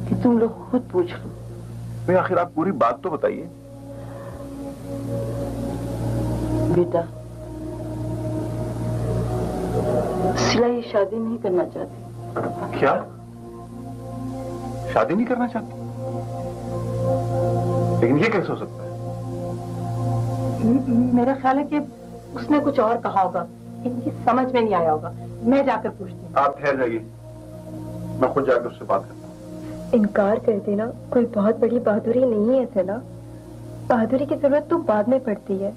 कि तुम लोग खुद पूछ लो। भाई आखिर आप पूरी बात तो बताइए। बेटा, सिला ये शादी नहीं करना चाहती। क्या? शादी नहीं करना चाहती? लेकिन ये कैसे हो सकता है? मेरा ख्याल है कि उसने कुछ और कहा होगा, इनकी समझ में नहीं आया होगा। मैं जाकर पूछती हूँ। आप ठहर जाइए, मैं खुद जाकर उससे बात करता हूँ। इनकार कर देना कोई बहुत बड़ी बहादुरी नहीं है सिला। बहादुरी की जरूरत तो बाद में पड़ती है।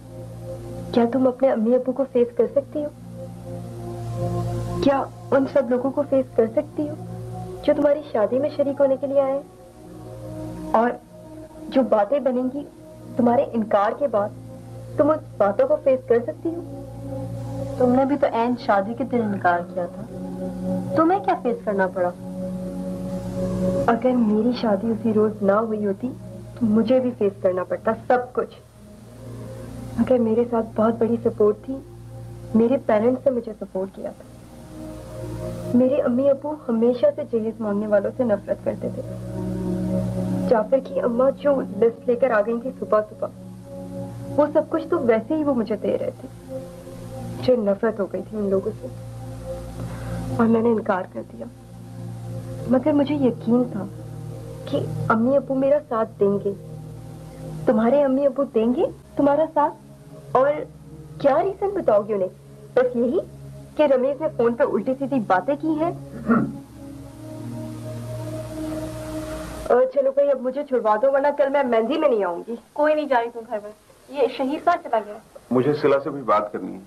क्या तुम अपने अम्मी अब्बू को फेस कर सकती हो? क्या उन सब लोगों को फेस कर सकती हो जो तुम्हारी शादी में शरीक होने के लिए आए, और जो बातें बनेंगी तुम्हारे इनकार के बाद, तुम उस बातों को फेस कर सकती हो? तुमने भी तो ऐन शादी के दिन इनकार किया था, तुम्हें क्या फेस करना पड़ा? अगर मेरी शादी उसी रोज ना हुई होती तो मुझे भी फेस करना पड़ता सब कुछ। अगर मेरे साथ बहुत बड़ी सपोर्ट थी, मेरे पेरेंट्स ने मुझे सपोर्ट किया था। मेरे अम्मी अब्बू हमेशा से जहेज मांगने वालों से नफरत करते थे। जाफर की अम्मा जो लिस्ट लेकर आ गई थी सुबह सुबह, वो सब कुछ तो वैसे ही वो मुझे दे रहे थे। मुझे नफरत हो गई थी उन लोगों से और मैंने इनकार कर दिया। मगर मुझे यकीन था कि अम्मी अब्बू मेरा साथ देंगे। तुम्हारे अम्मी अब्बू देंगे तुम्हारा साथ? और क्या रीजन बताओगे उन्हें? बस यही कि रमेश ने फोन पे उल्टी सीधी बातें की हैं? चलो भाई, अब मुझे छुड़वा दो वरना कल मैं मेहंदी में नहीं आऊंगी। कोई नहीं जा रही तुम घर में, ये शहीद कहाँ चला गया? मुझे सिला से भी बात करनी है।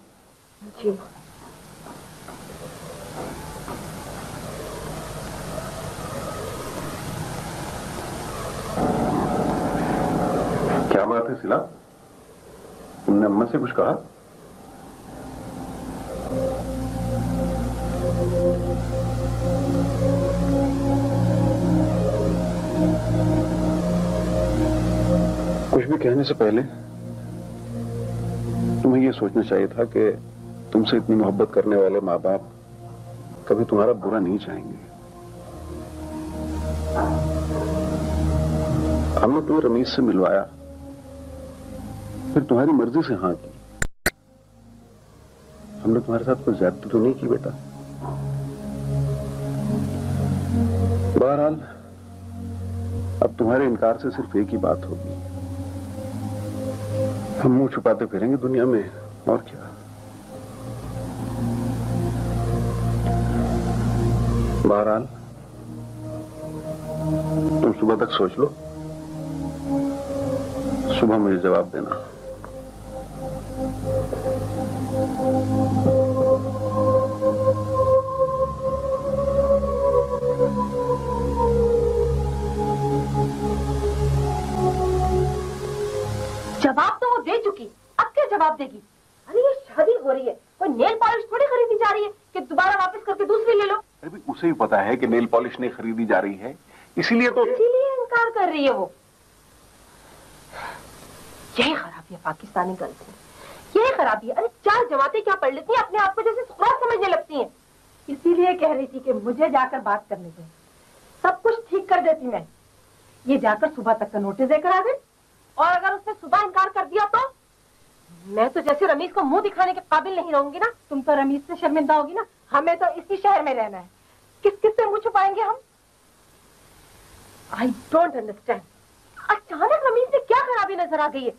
जी। क्या बात है सिला? तुमने अम्मा से कुछ कहा? कुछ भी कहने से पहले तुम्हें यह सोचना चाहिए था कि तुमसे इतनी मोहब्बत करने वाले माँ बाप कभी तुम्हारा बुरा नहीं चाहेंगे। हमने तुम्हें रमीज से मिलवाया, फिर तुम्हारी मर्जी से हाँ की। हमने तुम्हारे साथ कोई ज्यादती तो नहीं की बेटा। बहरहाल अब तुम्हारे इनकार से सिर्फ एक ही बात होगी, हम मुंह छुपाते फिरेंगे दुनिया में, और क्या। बहरहाल तुम सुबह तक सोच लो, सुबह मुझे जवाब देना। जवाब तो वो दे चुकी, अब क्या जवाब देगी? अरे ये शादी हो रही है, कोई नेल पॉलिश थोड़ी खरीदी जा रही है कि दोबारा वापस करके दूसरी ले लो। अरे भी उसे ही पता है कि नेल पॉलिश नहीं खरीदी जा रही है, इसीलिए इनकार कर रही है वो। यही खराबी है पाकिस्तानी गर्ल्स में, यही खराबी है। अरे चार जमातें क्या पढ़ लेती हैं, अपने आप को जैसे सुखरा समझने लगती हैं। इसीलिए कह रही थी कि मुझे जाकर बात करने दो, सब कुछ ठीक कर देती मैं। ये जाकर सुबह तक का नोटिस देकर आ गई, और अगर उसने सुबह इनकार कर दिया तो मैं तो जैसे रमीज को मुंह दिखाने के काबिल नहीं रहूंगी ना। तुम तो रमीज से शर्मिंदा होगी ना। हमें तो इसी शहर में रहना है, किस किस से मुंह छुपाएंगे हम? आई डोंट अंडरस्टैंड, अचानक रमीज में क्या खराबी नजर आ गई है?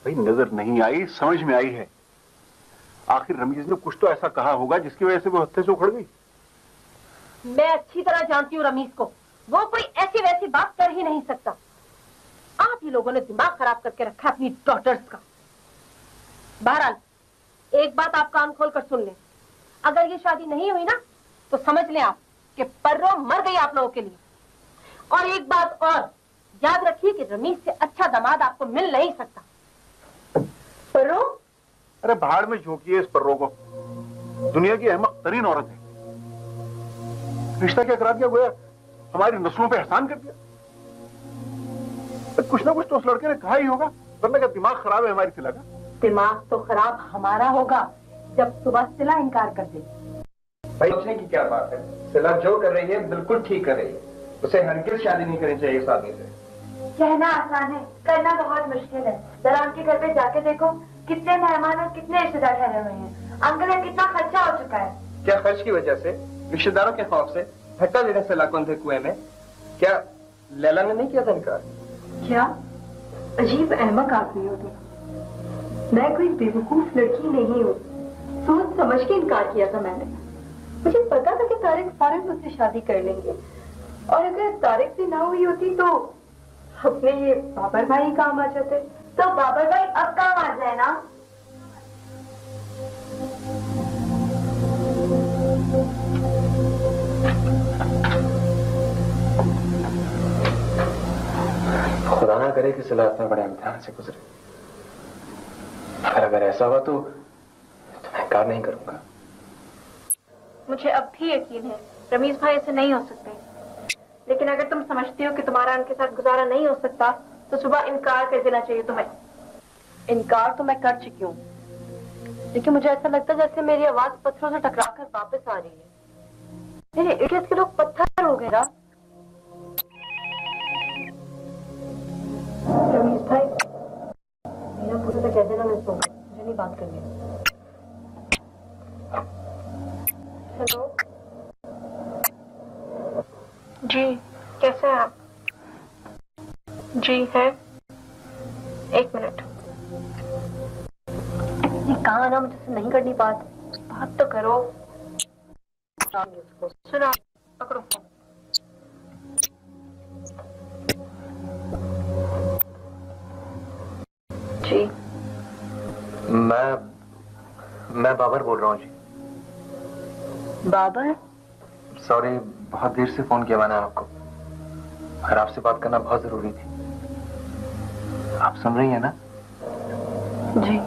भाई नजर नहीं आई, समझ में आई है। आखिर रमीज ने कुछ तो ऐसा कहा होगा जिसकी वजह से वो हत्थे से उखड़ गई। मैं अच्छी तरह जानती हूँ रमीज को, वो कोई ऐसी वैसी बात कर ही नहीं सकता। आप ही लोगों ने दिमाग खराब करके रखा अपनी डॉटर्स का। बहरहाल एक बात आप कान खोल कर सुन लें, अगर ये शादी नहीं हुई ना तो समझ लें आप कि पर्रो मर गई आप लोगों के लिए। और एक बात और याद रखिए कि रमीज से अच्छा दामाद आपको मिल नहीं सकता। पर्रो, अरे भाड़ में झोंकिए इस पर्रो को, दुनिया की अहमक तरीन औरत है। रिश्ता क्या करा दिया, गोया हमारी नस्लों पे एहसान कर दिया। कुछ ना कुछ तो उस लड़के ने कहा ही होगा, वरना क्या दिमाग खराब है हमारी सिला का? दिमाग तो खराब हमारा होगा जब सुबह सिला इनकार कर दे। भाई सोचने की क्या बात है, सिला जो कर रही है बिल्कुल ठीक कर रही है। उसे हरगिज़ शादी नहीं करनी चाहिए इस आदमी से। कहना आसान है, करना बहुत मुश्किल है। जरा उनके घर पे जाके देखो, कितने मेहमान और कितने रिश्तेदार ठहरे हुए हैं। अंकल का कितना खर्चा हो चुका है। क्या खर्च की वजह से, रिश्तेदारों के खौफ से धक्का देने से लाखों थे कुएं में? क्या लैला ने नहीं किया था इनकार? क्या अजीब अहमक आदमी हो तुम। मैं कोई बेवकूफ लड़की नहीं हूँ, सोच समझ के इनकार किया था मैंने। मुझे पता था कि तारिक फौरन मुझसे शादी कर लेंगे, और अगर तारिक से ना हुई होती तो अपने ये बाबर भाई काम आ जाते। तो बाबर भाई अब काम आ जाए ना। खुदा ना करे कि सिला इतना बड़े इम्तिहान से गुजरे। अगर ऐसा हुआ तो मैं इनकार नहीं करूंगा। मुझे अब भी यकीन है रमीज भाई ऐसे नहीं हो सकते, लेकिन अगर तुम समझती हो कि तुम्हारा उनके साथ गुजारा नहीं हो सकता तो सुबह इनकार कर देना चाहिए तुम्हें। इनकार तो मैं कर चुकी हूँ, लेकिन मुझे ऐसा लगता है जैसे मेरी आवाज पत्थरों से टकराकर वापस आ रही है। मेरे इर्द के लोग पत्थर हो गए ना। रमीज भाई, मेरा पूरा से कह देना मैं सोऊंगा, मुझे नहीं बात करनी। हेलो जी, कैसे हैं आप? जी है, एक मिनट। ये कहाँ ना, मुझसे नहीं करनी बात। बात तो करो। सुनो, पकड़ो। जी, मैं बाबर बोल रहा हूँ जी। बाबर? सॉरी, बहुत देर से फोन किया मैंने आपको, और आपसे बात करना बहुत जरूरी थी। आप सुन रही हैं ना? जी।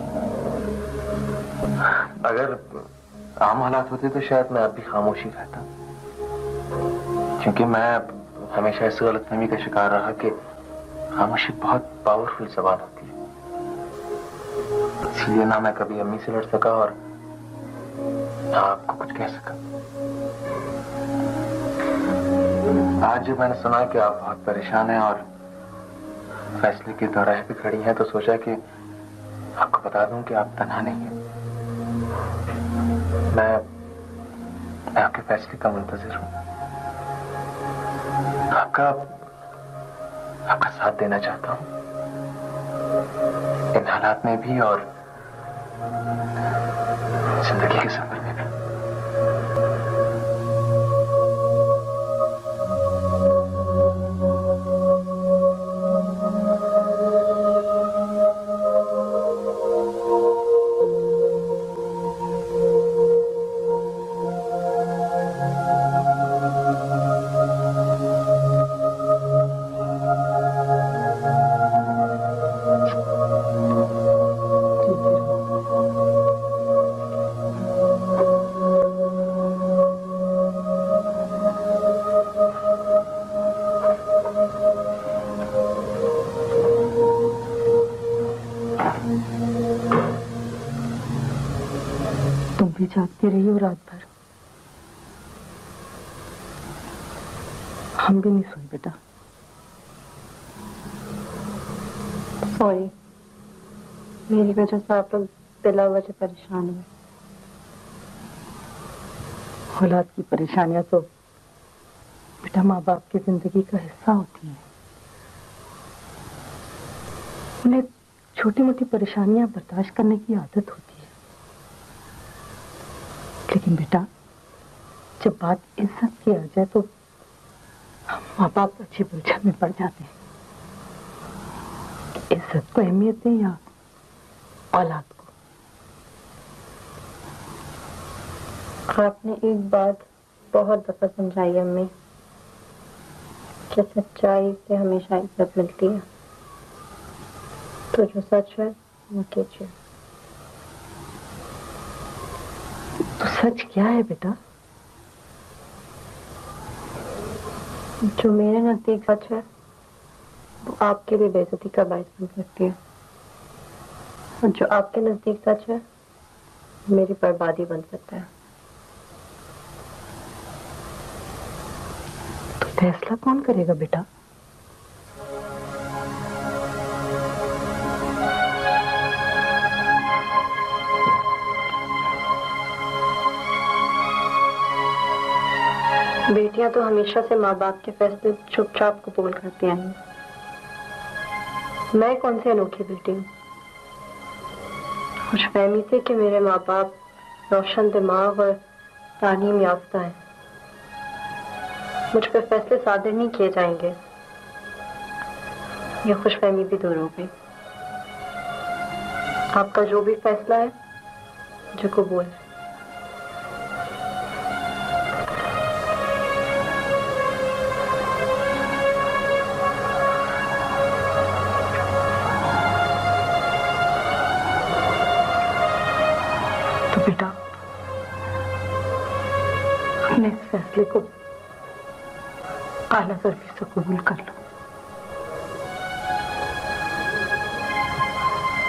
अगर आम हालात होते तो शायद मैं अब भी खामोशी रहता, क्योंकि मैं हमेशा इस गलतफहमी का शिकार रहा कि खामोशी बहुत पावरफुल जबान होती है। इसलिए ना मैं कभी अम्मी से लड़ सका और ना आपको कुछ कह सका। आज जब मैंने सुना कि आप बहुत परेशान हैं और फैसले के दौराहे पे खड़ी हैं, तो सोचा कि आपको बता दूं कि आप तन्हा नहीं हैं। मैं आपके फैसले का मुंतजिर हूं। आपका साथ देना चाहता हूं, इन हालात में भी और जिंदगी के सफर में भी। जागती रही हो रात भर। हम भी नहीं सोए बेटा। सॉरी, मेरी वजह से आप लोग बिला वजह परेशान हुए। औलाद की परेशानियां तो बेटा माँ बाप की जिंदगी का हिस्सा होती हैं। उन्हें छोटी मोटी परेशानियां बर्दाश्त करने की आदत होती है, लेकिन बेटा जब बात इज्जत की आ जाए तो हम माँ बाप अच्छी उलझन में पड़ जाते हैं। इज्जत को अहमियत दें या औलाद को? आपने एक बात बहुत दफा समझाई अम्मी कि सच्चाई से हमेशा इज्जत मिलती है, तो जो सच है वो कीजिए। तो सच क्या है बेटा? जो मेरे नजदीक सच है वो आपके लिए बेइज्जती का बायस बन सकती है, और जो आपके नजदीक सच है मेरी बर्बादी बन सकता है। तो फैसला कौन करेगा बेटा? बेटियां तो हमेशा से माँ बाप के फैसले चुपचाप कबूल करती आई हैं। मैं कौन सी अनोखी बेटी हूँ? खुशफहमी से कि मेरे माँ बाप रोशन दिमाग और तालीम याफ्ता है, मुझ पर फैसले सादर नहीं किए जाएंगे। ये खुशफहमी भी दूर हो गई। आपका जो भी फैसला है मुझे कबूल है। बेटा अपने इस फैसले को आला तरीके से कबूल कर लो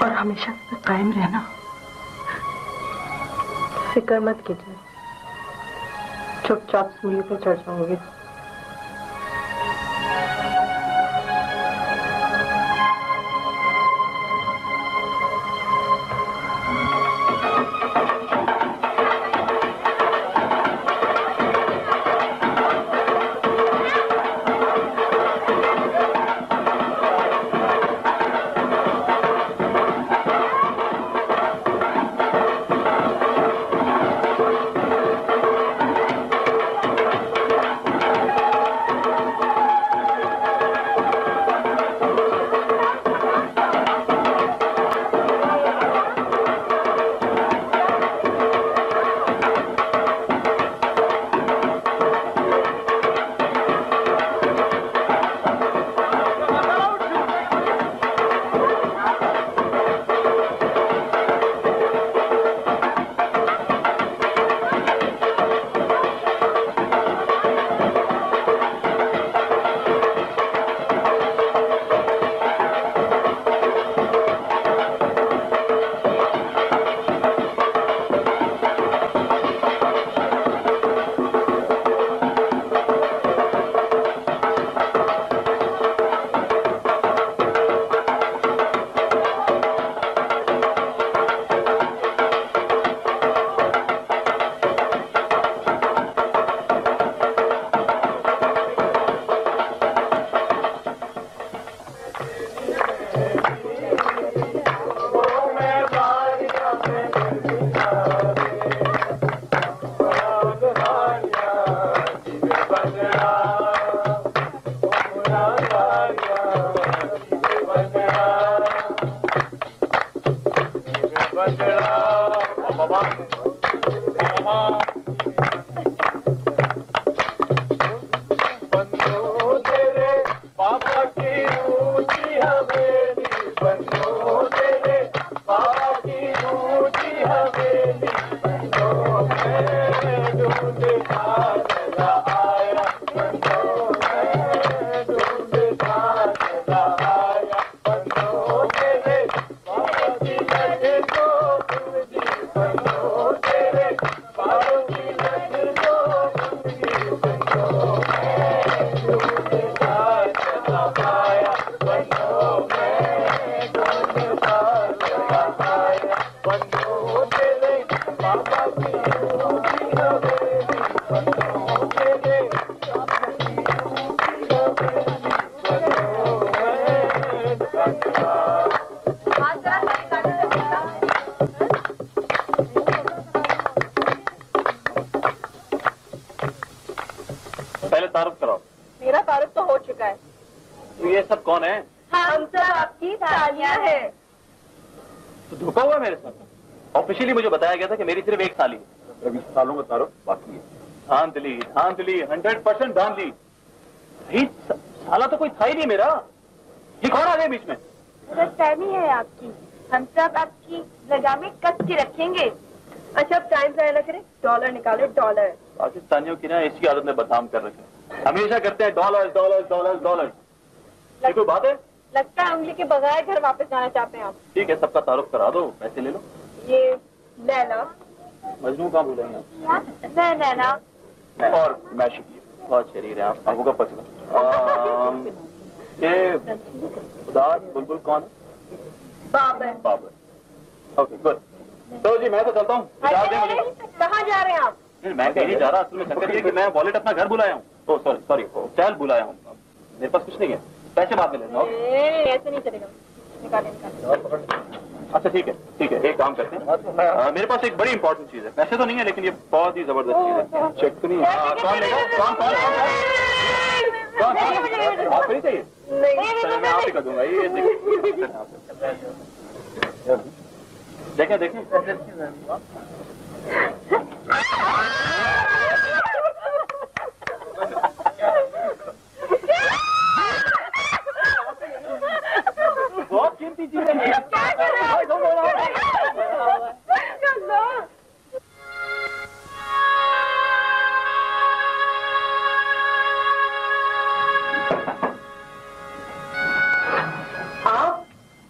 और हमेशा से कायम रहना। फिक्र मत कीजिए, चुपचाप सूली पर चढ़ जाओगे। कराओ। मेरा तारुफ तो हो चुका है। तो ये सब कौन है? हम सब आपकी सालियां हैं। तो धोखा हुआ मेरे साथ। ऑफिशियली मुझे बताया गया था कि मेरी सिर्फ 1 साली है। 20 सालों का तारुफ बाकी है। धांधली, धांधली, 100% धांधली। साला तो कोई था ही नहीं मेरा। ये कौन आ गया बीच में? गलतफहमी है आपकी। हम सब आपकी जगह में कस के रखेंगे। अच्छा अब टाइम जाया ना करें, डॉलर निकाले डॉलर। पाकिस्तानियों की ना इसी आदत में बदनाम कर रखे, हमेशा करते हैं डॉलर डॉलर डॉलर डॉलर। ये कोई बात है? लगता है उंगली के बगैर घर वापस जाना चाहते हैं आप। ठीक है, सबका तारुफ करा दो, पैसे ले लो। ये लैला, मजनू कहाँ भूलेंगे? नैना और मैं शकील। बहुत शरीर है आप, आपको कब पता चला? ये उदास बुलबुल कौन है? बाबर। बाबर। Okay good. तो जी मैं तो चलता हूँ। कहाँ जा रहे हैं आप? मैं कहीं नहीं जा रहा। असल में चक्कर ये कि मैं वॉलेट अपना घर बुलाया हूँ। ओह सॉरी सॉरी, चैल बुलाया हूँ। मेरे पास कुछ नहीं है, पैसे बाद में लेना। ऐसे नहीं चलेगा, निकाले। अच्छा ठीक है ठीक है, एक काम करते हैं। मेरे पास एक बड़ी इंपॉर्टेंट चीज है। पैसे तो नहीं है लेकिन ये बहुत ही जबरदस्त चीज है। चेक तो नहीं है? कौन लेगा? कौन आप नहीं चाहिए? चलो मैं आप ही कर दूंगा। ये देखें देखें। बहुत कीमती चीज है।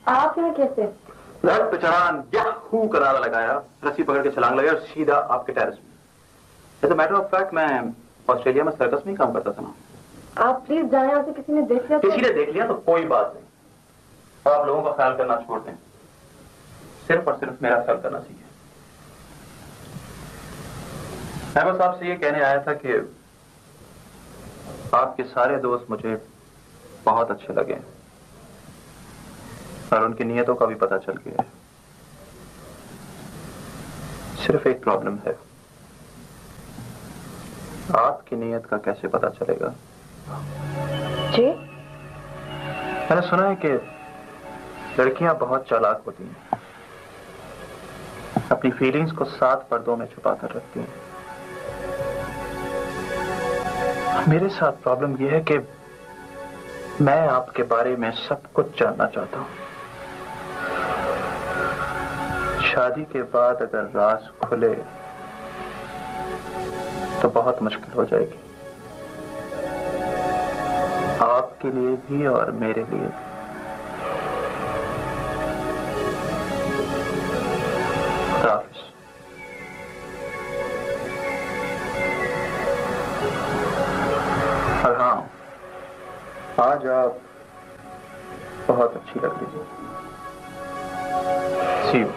आप यहाँ कैसे? लड़क बेचारान याहू का नारा लगाया, रस्सी पकड़ के छलांग लगाया और सीधा आपके टेरेस में। As a matter of fact मैं ऑस्ट्रेलिया में सर्कस में ही काम करता था ना। आप प्लीज जाएं, आपसे किसी ने देख लिया? किसी ने देख लिया तो कोई बात नहीं। आप लोगों का ख्याल करना छोड़ दें, सिर्फ और सिर्फ मेरा ख्याल करना सीखें। मैं बस आपसे ये कहने आया था कि आपके सारे दोस्त मुझे बहुत अच्छे लगे और उनकी नीयतों का भी पता चल गया है। सिर्फ एक प्रॉब्लम है, आपकी नीयत का कैसे पता चलेगा? जी? मैंने सुना है कि लड़कियां बहुत चालाक होती हैं, अपनी फीलिंग्स को 7 पर्दों में छुपा कर रखती हैं। मेरे साथ प्रॉब्लम यह है कि मैं आपके बारे में सब कुछ जानना चाहता हूं। शादी के बाद अगर राज खुले तो बहुत मुश्किल हो जाएगी, आपके लिए भी और मेरे लिए भी। हाफिज। और हाँ, आज आप बहुत अच्छी लग रही हैं। See you.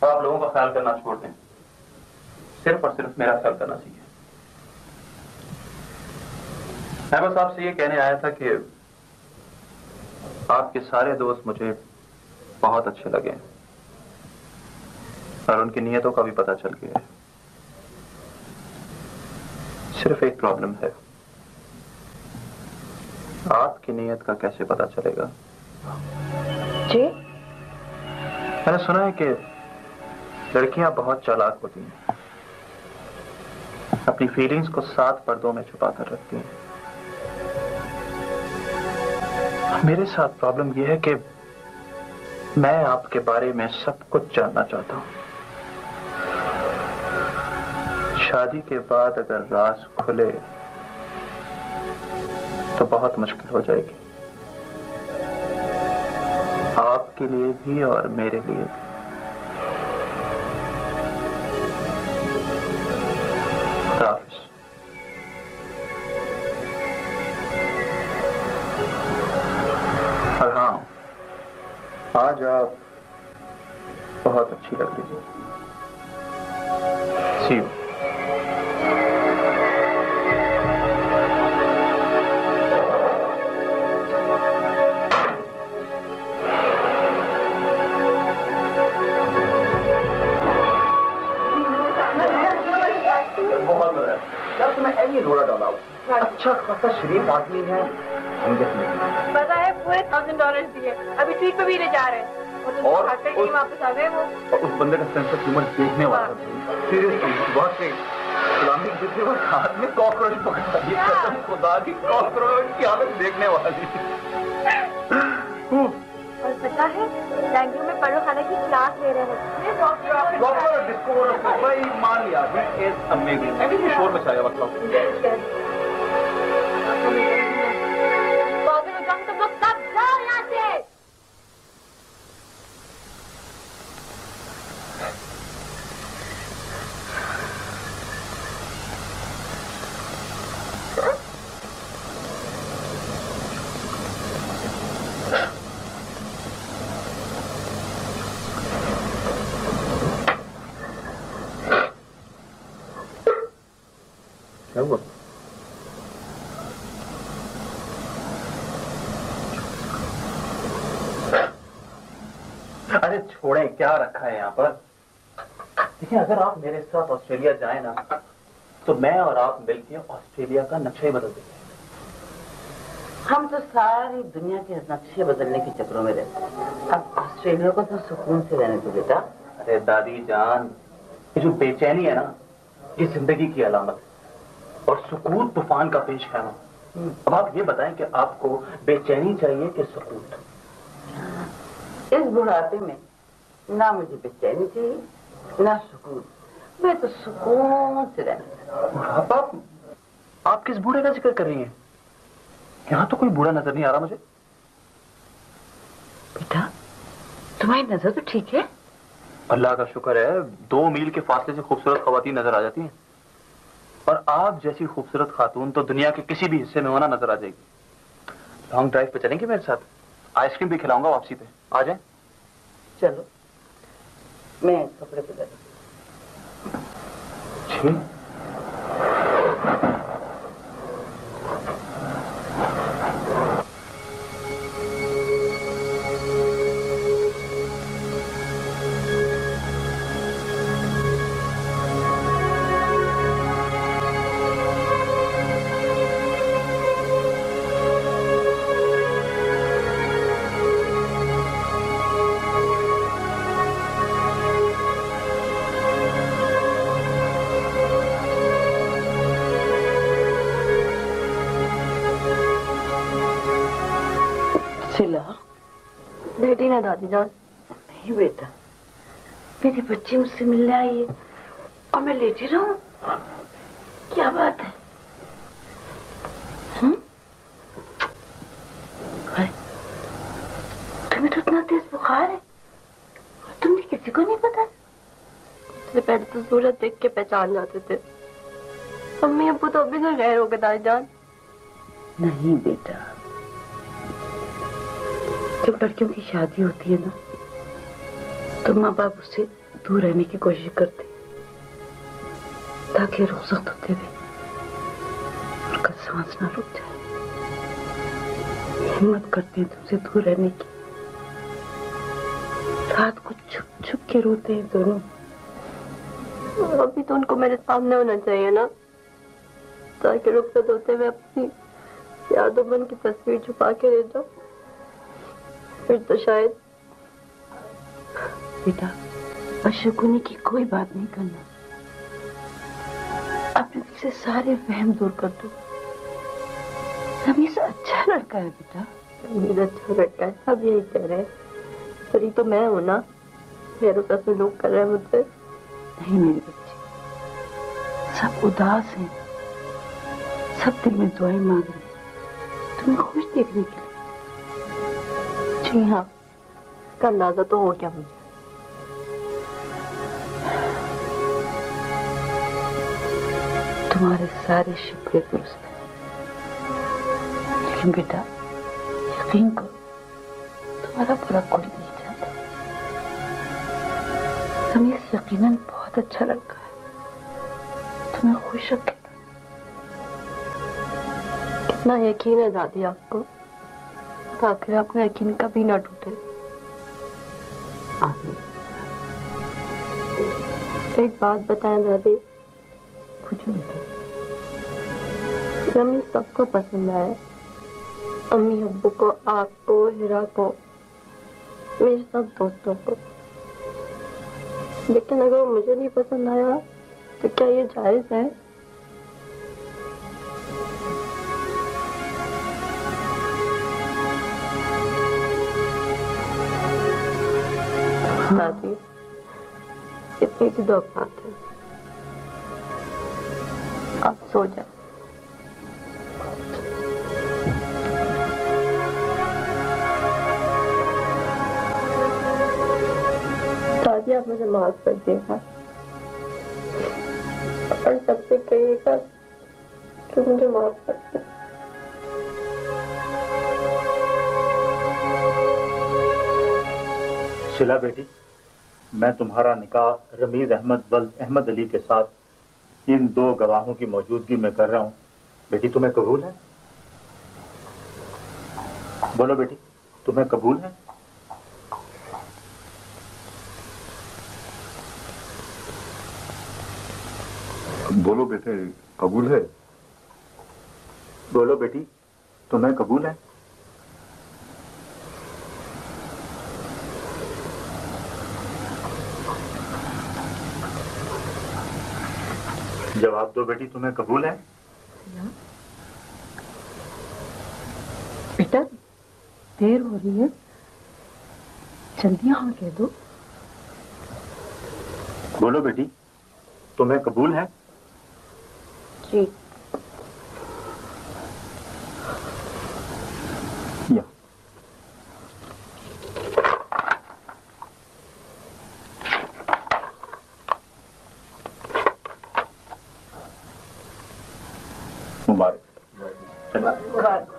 आप लोगों का ख्याल करना छोड़ दें, सिर्फ और सिर्फ मेरा ख्याल करना सीखें। मैं बस आपसे ये कहने आया था कि आपके सारे दोस्त मुझे बहुत अच्छे लगे और उनकी नीयतों का भी पता चल गया है। सिर्फ एक प्रॉब्लम है, आपकी नीयत का कैसे पता चलेगा? जी? मैंने सुना है कि लड़कियां बहुत चालाक होती हैं, अपनी फीलिंग्स को 7 पर्दों में छुपा कर रखती हैं। मेरे साथ प्रॉब्लम यह है कि मैं आपके बारे में सब कुछ जानना चाहता हूं। शादी के बाद अगर राज खुले तो बहुत मुश्किल हो जाएगी, आपके लिए भी और मेरे लिए भी। हाफिज। और हाँ, आज आप बहुत अच्छी लग रही हैं। See you. अच्छा खासा शरीफ आदमी है, पता है पूरे $1000 दिए, अभी ट्रीट पे भी ले जा रहे हैं और वापस आ गए वो। उस बंदे का सेंस ऑफ ह्यूमर देखने वाला सीरियसली बहुत सही। इस्लामिक जितने वक्त हाथ में कॉकरोच पकड़ता है, कसम खुदा की कॉकरोच की हालत देखने वाली। और पता है लैंग्वेज में पढ़ो खाना की क्लास ले रहे हैं। भाई मान लिया, अमेजिंग शोर मचाया मतलब। क्या हुआ? अरे छोड़े, क्या रखा है यहाँ पर? देखिए, अगर आप मेरे साथ ऑस्ट्रेलिया जाए ना, तो मैं और आप मिलकर ऑस्ट्रेलिया का नक्शा ही बदल देंगे। हम तो सारी दुनिया के नक्शे बदलने के चक्रों में रहते हैं। अब ऑस्ट्रेलिया को तो सुकून से रहने दो बेटा। अरे दादी जान, ये जो बेचैनी है ना, ये जिंदगी की अलामत है, और सुकून तूफान का पेश खाना। अब आप ये बताएं कि आपको बेचैनी चाहिए कि सुकून? इस बुढ़ापे में ना मुझे बेचैनी चाहिए ना सुकून, मैं तो सुकून से रहना चाहती हूँ। आप किस बूढ़े का जिक्र कर रही हैं? यहाँ तो कोई बूढ़ा नजर नहीं आ रहा मुझे। बेटा, तुम्हारी नजर तो ठीक है। अल्लाह का शुक्र है, 2 मील के फासले से खूबसूरत खवातीन नजर आ जाती हैं, और आप जैसी खूबसूरत खातून तो दुनिया के किसी भी हिस्से में होना नजर आ जाएगी। लॉन्ग ड्राइव पे चलेंगे मेरे साथ? आइसक्रीम भी खिलाऊंगा वापसी पे, आ जाए। चलो, मैं कपड़े पे जाती हूँ। बेटी ना दादी जान। नहीं बेटा, मेरी बच्ची मुझसे मिलने आई है और मैं लेटी रहूं? क्या बात है? तुम्हें तो इतना तेज बुखार है, तुमने किसी को नहीं पता? इससे पहले तो सूरत देख के पहचान जाते थे। मम्मी अब्बू तो अभी तो गैर हो गए दादी जान। नहीं बेटा, जब लड़कियों की शादी होती है ना, तो माँ बाप उससे दूर रहने की कोशिश करते ताकि रुखसत होते हुए उनका सांस ना रुक जाए। हिम्मत करते हैं तुमसे दूर रहने की। रात को छुप छुप के रोते हैं दोनों। अभी तो उनको मेरे सामने होना चाहिए ना, ताकि रुखसत होते हुए अपनी यादों मन की तस्वीर छुपा के ले जाओ। फिर तो शायद। बेटा, अशुकुनी की कोई बात नहीं करना। अपने दिल से सारे वहम दूर कर दो। रमीज अच्छा लड़का है बेटा। रमीज अच्छा लड़का है, सब यही कह रहे हैं। पर ये तो मैं हूं ना, मेरे साथ लोग कर रहे हैं मुझसे। नहीं मेरी बच्ची, सब उदास हैं, सब दिल में दुआएं मांग रहे हैं तुम्हें खुश देखने के लिए। जी हाँ, इसका अंदाजा तो हो गया मुझे। तुम्हारे सारे शिकवे दुरुस्त हैं, लेकिन बेटा यकीन करो, तुम्हारा बुरा कोई नहीं चाहता। रमीज यकीनन बहुत अच्छा लड़का है, तुम्हें खुश रखे। कितना यकीन है दादी आपको, ताकि आपका यकीन कभी ना टूटे। एक बात बताएं दादी। कुछ नहीं। रमी सबको पसंद आए, अम्मी अब्बू को, आपको, हिरा को, मेरे सब दोस्तों को। लेकिन अगर मुझे नहीं पसंद आया तो क्या ये जायज है? दादी, इतनी सी दो बात है, आप सो जाए। दादी, आप मुझे माफ कर देगा और सबसे कहिएगा कि मुझे माफ कर दे। शिला बेटी, मैं तुम्हारा निकाह रमीज अहमद वल्द अहमद अली के साथ इन दो गवाहों की मौजूदगी में कर रहा हूं। बेटी, तुम्हें कबूल है? बोलो बेटी, तुम्हें कबूल है? बोलो बेटे, कबूल है? बोलो बेटी, तुम्हें कबूल है? जवाब दो बेटी, तुम्हें कबूल है? बेटा, देर हो रही है, जल्दी हाँ कह दो। बोलो बेटी, तुम्हें कबूल है? जी। या। मुबारक। मुबारक।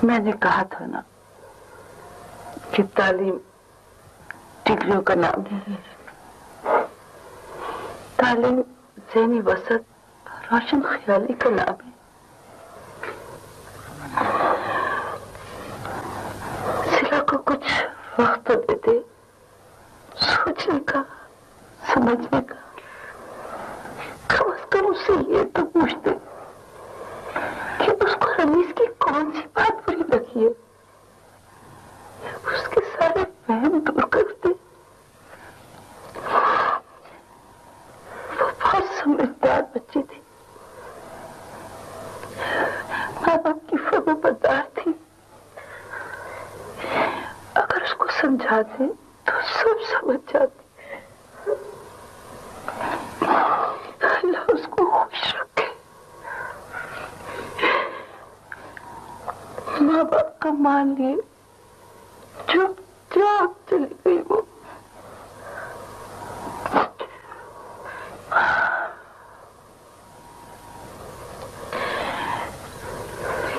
मैंने कहा था ना कि तालीम डिग्रियों का नाम नहीं है। तालीम, ज़हनी वसत, रोशन ख्याली का नाम है। सिला को कुछ वक्त तो देते, सोचने का, समझने का। कम से कम उससे ये तो पूछते कि उसको रमीज की कौन सी बात बुरी लगी है, उसके सारे वहम दूर करते। वो बहुत समझदार बच्ची थी, माँ बाप की फर्माबरदार थी। अगर उसको समझाते तो सब समझ जाती। अल्लाह उसको खुश रखे। माँ बाप का मान लिए चुपचाप चली गई वो।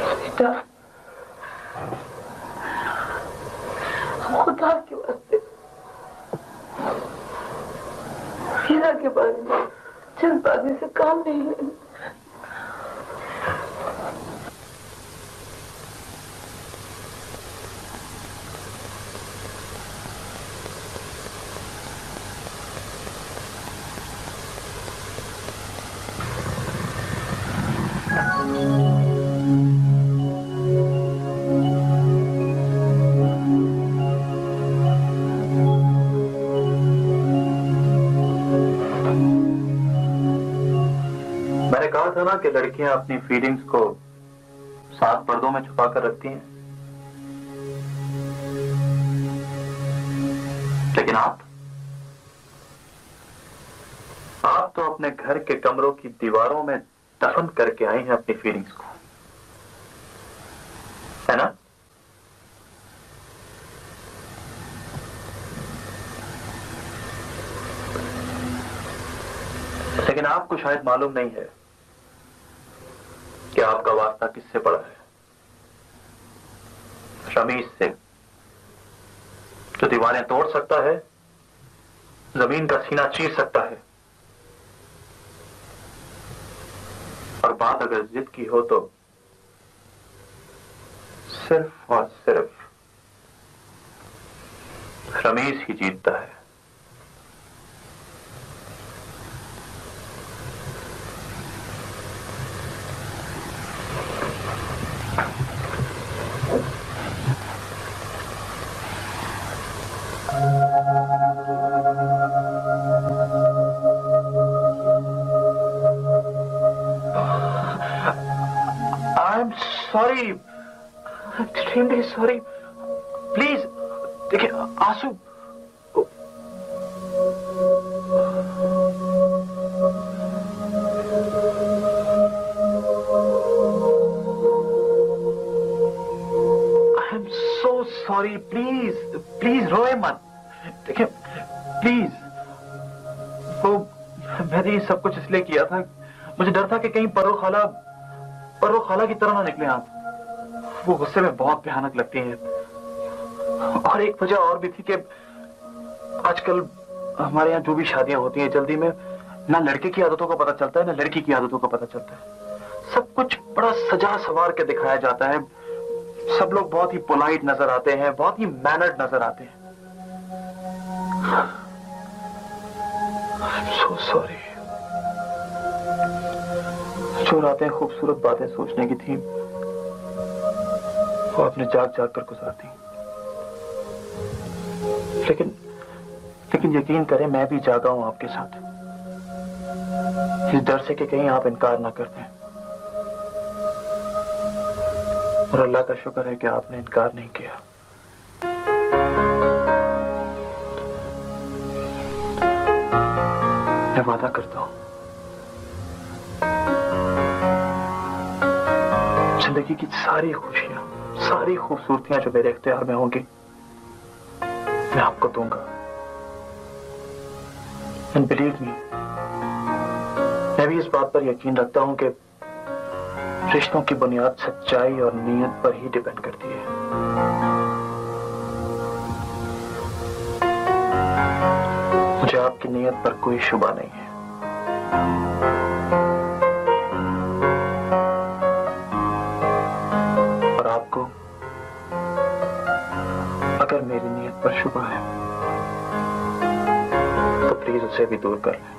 बेटा, खुदा के वास्ते हीरा के बारे में जल्दबाजी से काम नहीं लेना। था ना कि लड़कियां अपनी फीलिंग्स को 7 पर्दों में छुपा कर रखती हैं, लेकिन आप तो अपने घर के कमरों की दीवारों में दफन करके आई हैं अपनी फीलिंग्स को, है ना? लेकिन आपको शायद मालूम नहीं है कि आपका वास्ता किससे पड़ा है। रमीज से, जो दीवारें तोड़ सकता है, जमीन का सीना चीर सकता है, और बात अगर जिद की हो तो सिर्फ और सिर्फ रमीज ही जीतता है। Sorry, extremely sorry. प्लीज देखिए, आंसू I am so sorry. Please please रोए मत। देखिए प्लीज, वो मैंने ये सब कुछ इसलिए किया था, मुझे डर था कि कहीं पर्रो खाला की तरह ना निकले आप। वो गुस्से में बहुत भयानक लगती हैं। और एक वजह और भी थी कि आजकल हमारे यहाँ जो भी शादियां होती हैं जल्दी में, ना लड़के की आदतों को पता चलता है ना लड़की की आदतों को पता चलता है। सब कुछ बड़ा सजा सवार के दिखाया जाता है। सब लोग बहुत ही पोलाइट नजर आते हैं, बहुत ही मैनर्ड नजर आते हैं। I'm so sorry। जो रातें खूबसूरत बातें सोचने की थी वो आपने जाग जाग कर गुजार दी। लेकिन यकीन करें, मैं भी जागा हूं आपके साथ, इस डर से कि कहीं आप इनकार ना कर दें। और अल्लाह का शुक्र है कि आपने इनकार नहीं किया। मैं वादा करता हूं, जिंदगी की सारी खुशियां, सारी खूबसूरतियां जो मेरे इख्तियार में होंगी, मैं आपको दूंगा। एंड बिलीव मी, मैं भी इस बात पर यकीन रखता हूं कि रिश्तों की बुनियाद सच्चाई और नीयत पर ही डिपेंड करती है। मुझे आपकी नीयत पर कोई शुबा नहीं है। और आपको अगर मेरी नीयत पर शुबा है तो प्लीज उसे भी दूर कर लें।